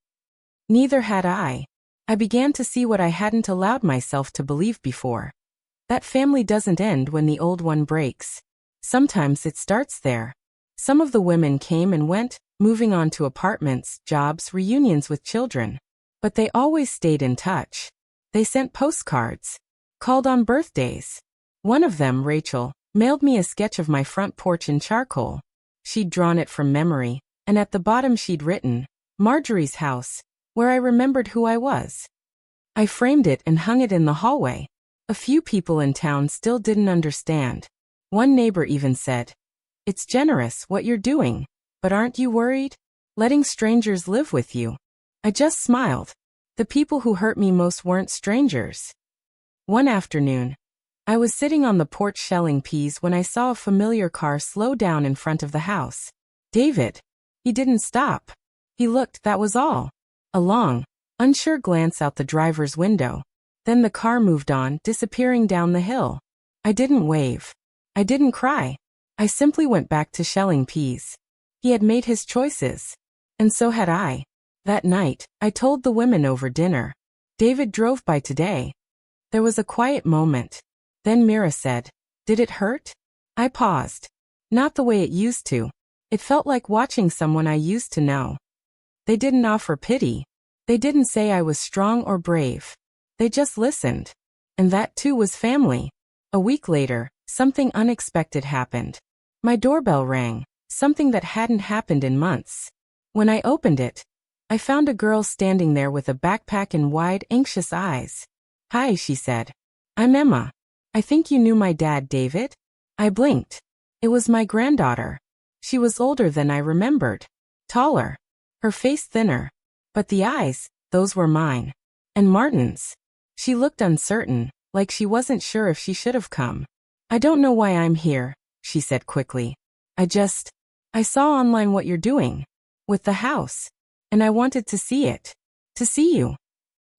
Neither had I. I began to see what I hadn't allowed myself to believe before. That family doesn't end when the old one breaks. Sometimes it starts there. Some of the women came and went, moving on to apartments, jobs, reunions with children. But they always stayed in touch. They sent postcards, called on birthdays. One of them, Rachel, mailed me a sketch of my front porch in charcoal. She'd drawn it from memory, and at the bottom she'd written, "Marjorie's house," where I remembered who I was. I framed it and hung it in the hallway. A few people in town still didn't understand. One neighbor even said, "It's generous what you're doing, but aren't you worried? Letting strangers live with you?" I just smiled. The people who hurt me most weren't strangers. One afternoon, I was sitting on the porch shelling peas when I saw a familiar car slow down in front of the house. David. He didn't stop. He looked, that was all. A long, unsure glance out the driver's window. Then the car moved on, disappearing down the hill. I didn't wave. I didn't cry. I simply went back to shelling peas. He had made his choices. And so had I. That night, I told the women over dinner. David drove by today. There was a quiet moment. Then Mira said, "Did it hurt?" I paused. Not the way it used to. It felt like watching someone I used to know. They didn't offer pity. They didn't say I was strong or brave. They just listened. And that too was family. A week later, something unexpected happened. My doorbell rang, something that hadn't happened in months. When I opened it, I found a girl standing there with a backpack and wide, anxious eyes. "Hi," she said. "I'm Emma. I think you knew my dad, David?" I blinked. It was my granddaughter. She was older than I remembered. Taller. Her face thinner. But the eyes, those were mine. And Martin's. She looked uncertain, like she wasn't sure if she should have come. "I don't know why I'm here," she said quickly. I saw online what you're doing. With the house. And I wanted to see it. To see you."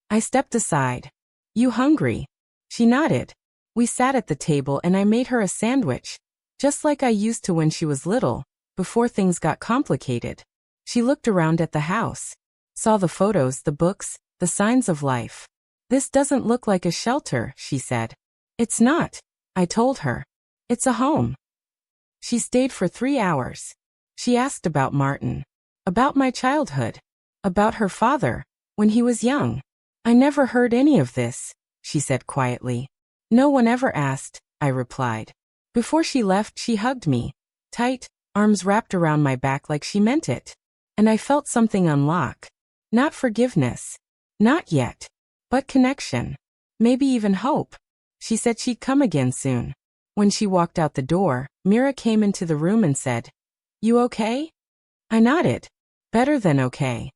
I stepped aside. "You hungry?" She nodded. We sat at the table and I made her a sandwich, just like I used to when she was little, before things got complicated. She looked around at the house. Saw the photos, the books, the signs of life. "This doesn't look like a shelter," she said. "It's not," I told her. "It's a home." She stayed for 3 hours. She asked about Martin. About my childhood. About her father, when he was young. "I never heard any of this," she said quietly. "No one ever asked," I replied. Before she left, she hugged me. Tight, arms wrapped around my back like she meant it. And I felt something unlock. Not forgiveness. Not yet. But connection. Maybe even hope. She said she'd come again soon. When she walked out the door, Mira came into the room and said, "You okay?" I nodded. Better than okay.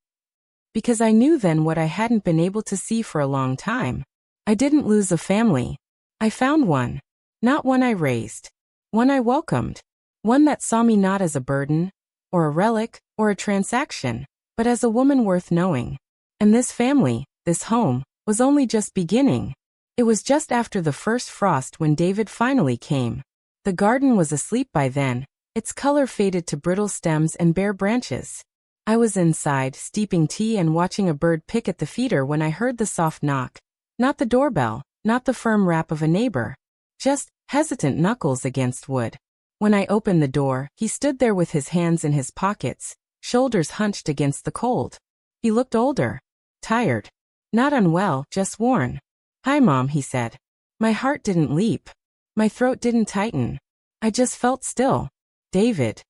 Because I knew then what I hadn't been able to see for a long time. I didn't lose a family. I found one. Not one I raised. One I welcomed. One that saw me not as a burden, or a relic, or a transaction, but as a woman worth knowing. And this family, this home, was only just beginning. It was just after the first frost when David finally came. The garden was asleep by then, its color faded to brittle stems and bare branches. I was inside, steeping tea and watching a bird pick at the feeder when I heard the soft knock. Not the doorbell, not the firm rap of a neighbor. Just hesitant knuckles against wood. When I opened the door, he stood there with his hands in his pockets, shoulders hunched against the cold. He looked older. Tired. Not unwell, just worn. "Hi, Mom," he said. My heart didn't leap. My throat didn't tighten. I just felt still. "David."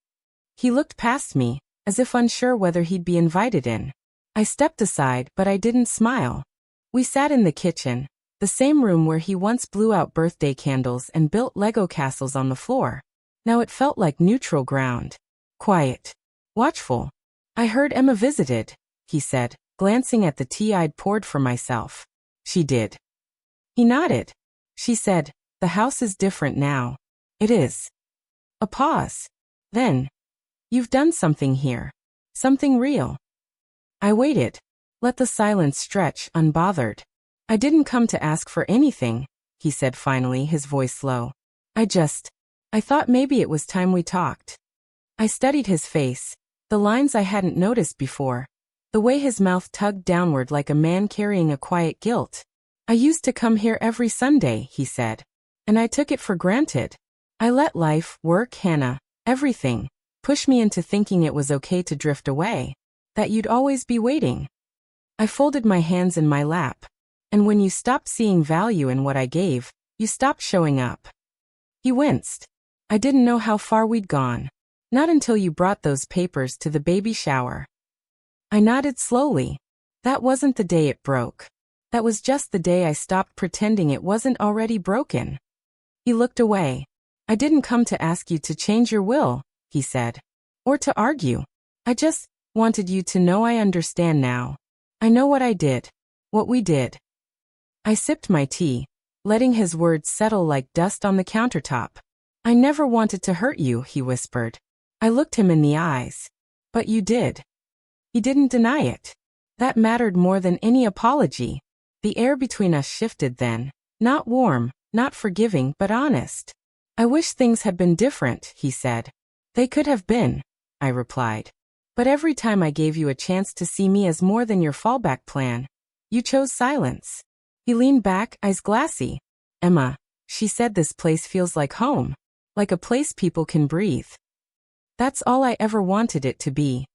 He looked past me, as if unsure whether he'd be invited in. I stepped aside, but I didn't smile. We sat in the kitchen, the same room where he once blew out birthday candles and built Lego castles on the floor. Now it felt like neutral ground. Quiet. Watchful. "I heard Emma visited," he said, glancing at the tea I'd poured for myself. "She did." He nodded. "She said, the house is different now." "It is." A pause. Then, "You've done something here. Something real." I waited. Let the silence stretch, unbothered. "I didn't come to ask for anything," he said finally, his voice low. I thought maybe it was time we talked." I studied his face, the lines I hadn't noticed before, the way his mouth tugged downward like a man carrying a quiet guilt. "I used to come here every Sunday," he said, "and I took it for granted. I let life, work, Hannah, everything, push me into thinking it was okay to drift away, that you'd always be waiting. I folded my hands in my lap. And when you stopped seeing value in what I gave, you stopped showing up." He winced. "I didn't know how far we'd gone. Not until you brought those papers to the baby shower." I nodded slowly. "That wasn't the day it broke. That was just the day I stopped pretending it wasn't already broken." He looked away. "I didn't come to ask you to change your will," he said. "Or to argue. I just wanted you to know I understand now. I know what I did. What we did." I sipped my tea, letting his words settle like dust on the countertop. "I never wanted to hurt you," he whispered. I looked him in the eyes. "But you did." He didn't deny it. That mattered more than any apology. The air between us shifted then. Not warm, not forgiving, but honest. "I wish things had been different," he said. "They could have been," I replied. "But every time I gave you a chance to see me as more than your fallback plan, you chose silence." He leaned back, eyes glassy. "Emma," she said, "this place feels like home. Like a place people can breathe." That's all I ever wanted it to be.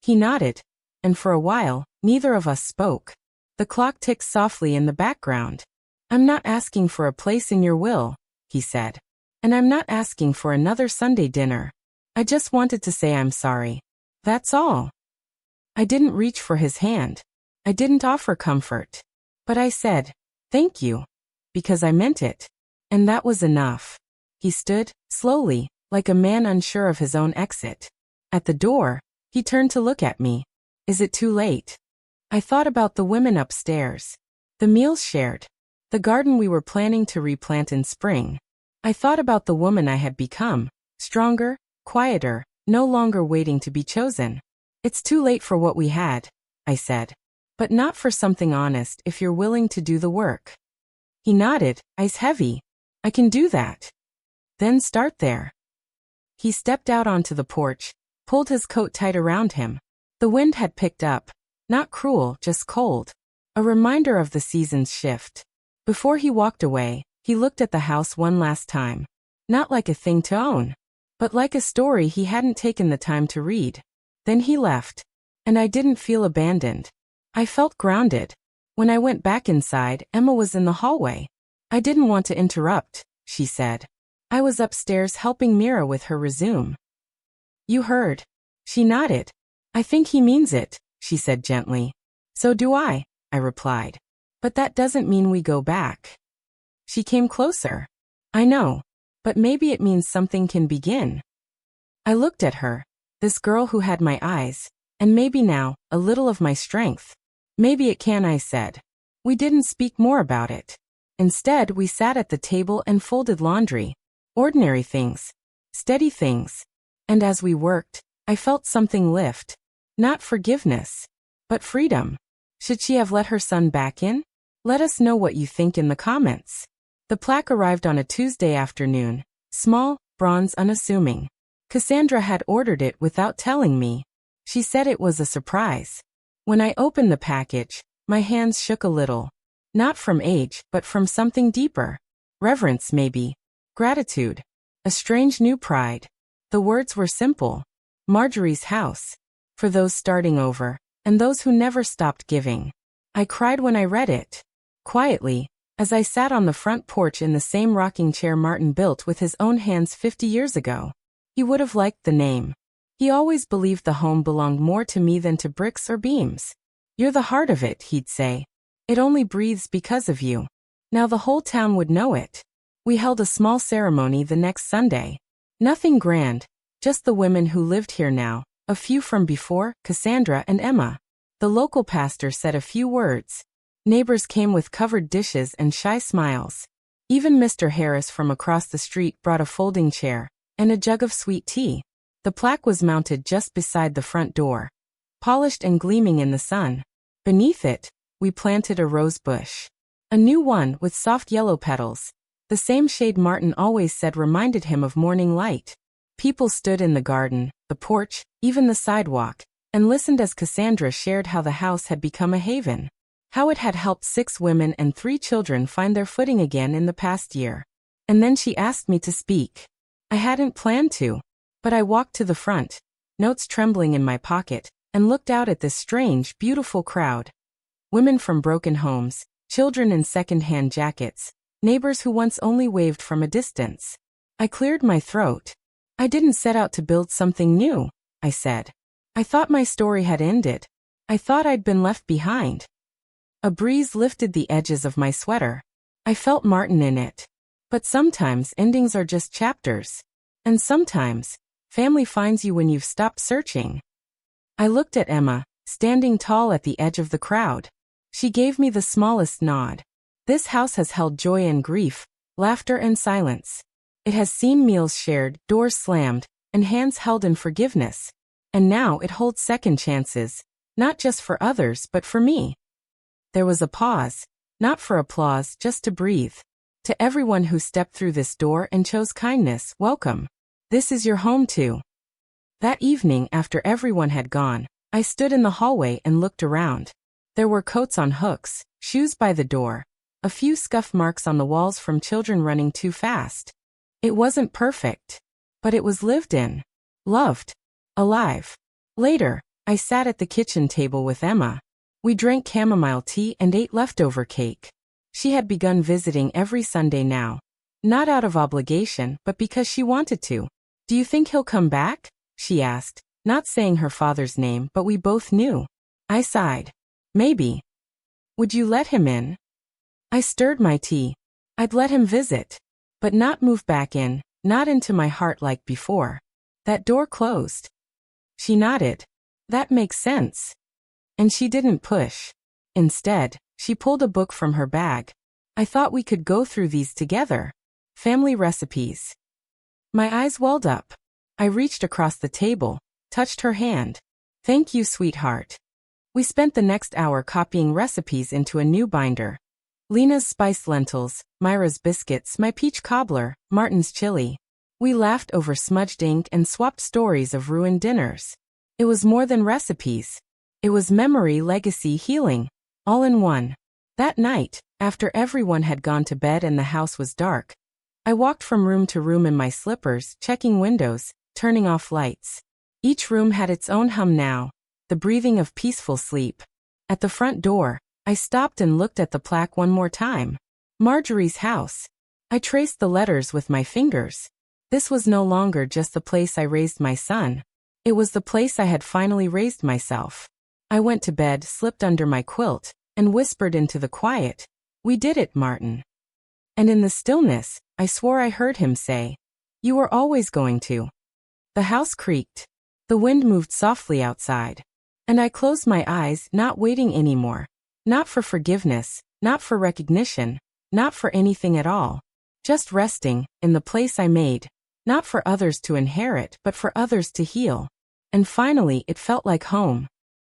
He nodded, and for a while, neither of us spoke. The clock ticked softly in the background. "I'm not asking for a place in your will," he said. "And I'm not asking for another Sunday dinner. I just wanted to say I'm sorry. That's all." I didn't reach for his hand. I didn't offer comfort. But I said, "Thank you," because I meant it. And that was enough. He stood, slowly, like a man unsure of his own exit. At the door, he turned to look at me. "Is it too late?" I thought about the women upstairs, the meals shared, the garden we were planning to replant in spring. I thought about the woman I had become, stronger, quieter, no longer waiting to be chosen. "It's too late for what we had," I said. "But not for something honest if you're willing to do the work." He nodded, eyes heavy. "I can do that." "Then start there." He stepped out onto the porch, pulled his coat tight around him. The wind had picked up, not cruel, just cold. A reminder of the season's shift. Before he walked away, he looked at the house one last time. Not like a thing to own, but like a story he hadn't taken the time to read. Then he left. And I didn't feel abandoned. I felt grounded. When I went back inside, Emma was in the hallway. "I didn't want to interrupt," she said. I was upstairs helping Mira with her resume. "You heard." She nodded. "I think he means it," she said gently. "So do I replied. "But that doesn't mean we go back." She came closer. "I know. But maybe it means something can begin." I looked at her, this girl who had my eyes, and maybe now, a little of my strength. "Maybe it can," I said. We didn't speak more about it. Instead, we sat at the table and folded laundry. Ordinary things. Steady things. And as we worked, I felt something lift. Not forgiveness, but freedom. Should she have let her son back in? Let us know what you think in the comments. The plaque arrived on a Tuesday afternoon. Small, bronze, unassuming. Cassandra had ordered it without telling me. She said it was a surprise. When I opened the package, my hands shook a little. Not from age, but from something deeper. Reverence, maybe. Gratitude. A strange new pride. The words were simple. Marjorie's house. For those starting over, and those who never stopped giving. I cried when I read it. Quietly, as I sat on the front porch in the same rocking chair Martin built with his own hands 50 years ago. He would have liked the name. He always believed the home belonged more to me than to bricks or beams. You're the heart of it, he'd say. It only breathes because of you. Now the whole town would know it. We held a small ceremony the next Sunday. Nothing grand, just the women who lived here now, a few from before, Cassandra and Emma. The local pastor said a few words. Neighbors came with covered dishes and shy smiles. Even Mr. Harris from across the street brought a folding chair and a jug of sweet tea. The plaque was mounted just beside the front door, polished and gleaming in the sun. Beneath it, we planted a rose bush. A new one with soft yellow petals, the same shade Martin always said reminded him of morning light. People stood in the garden, the porch, even the sidewalk, and listened as Cassandra shared how the house had become a haven. How it had helped 6 women and 3 children find their footing again in the past year. And then she asked me to speak. I hadn't planned to. But I walked to the front, notes trembling in my pocket, and looked out at this strange, beautiful crowd. Women from broken homes, children in second-hand jackets, neighbors who once only waved from a distance. I cleared my throat. I didn't set out to build something new, I said. I thought my story had ended. I thought I'd been left behind. A breeze lifted the edges of my sweater. I felt Martin in it. But sometimes endings are just chapters. And sometimes, family finds you when you've stopped searching. I looked at Emma, standing tall at the edge of the crowd. She gave me the smallest nod. This house has held joy and grief, laughter and silence. It has seen meals shared, doors slammed, and hands held in forgiveness. And now it holds second chances, not just for others but for me. There was a pause, not for applause, just to breathe. To everyone who stepped through this door and chose kindness, welcome. This is your home too. That evening, after everyone had gone, I stood in the hallway and looked around. There were coats on hooks, shoes by the door, a few scuff marks on the walls from children running too fast. It wasn't perfect, but it was lived in, loved, alive. Later, I sat at the kitchen table with Emma. We drank chamomile tea and ate leftover cake. She had begun visiting every Sunday now. Not out of obligation, but because she wanted to. Do you think he'll come back? She asked, not saying her father's name, but we both knew. I sighed. Maybe. Would you let him in? I stirred my tea. I'd let him visit. But not move back in, not into my heart like before. That door closed. She nodded. That makes sense. And she didn't push. Instead, she pulled a book from her bag. I thought we could go through these together. Family recipes. My eyes welled up. I reached across the table, touched her hand. Thank you, sweetheart. We spent the next hour copying recipes into a new binder. Lena's spiced lentils, Myra's biscuits, my peach cobbler, Martin's chili. We laughed over smudged ink and swapped stories of ruined dinners. It was more than recipes. It was memory, legacy, healing, all in one. That night, after everyone had gone to bed and the house was dark, I walked from room to room in my slippers, checking windows, turning off lights. Each room had its own hum now, the breathing of peaceful sleep. At the front door, I stopped and looked at the plaque one more time. Marjorie's house. I traced the letters with my fingers. This was no longer just the place I raised my son. It was the place I had finally raised myself. I went to bed, slipped under my quilt, and whispered into the quiet, "We did it, Martin." And in the stillness, I swore I heard him say, "You were always going to." The house creaked. The wind moved softly outside. And I closed my eyes, not waiting anymore. Not for forgiveness, not for recognition, not for anything at all. Just resting, in the place I made. Not for others to inherit, but for others to heal. And finally, it felt like home.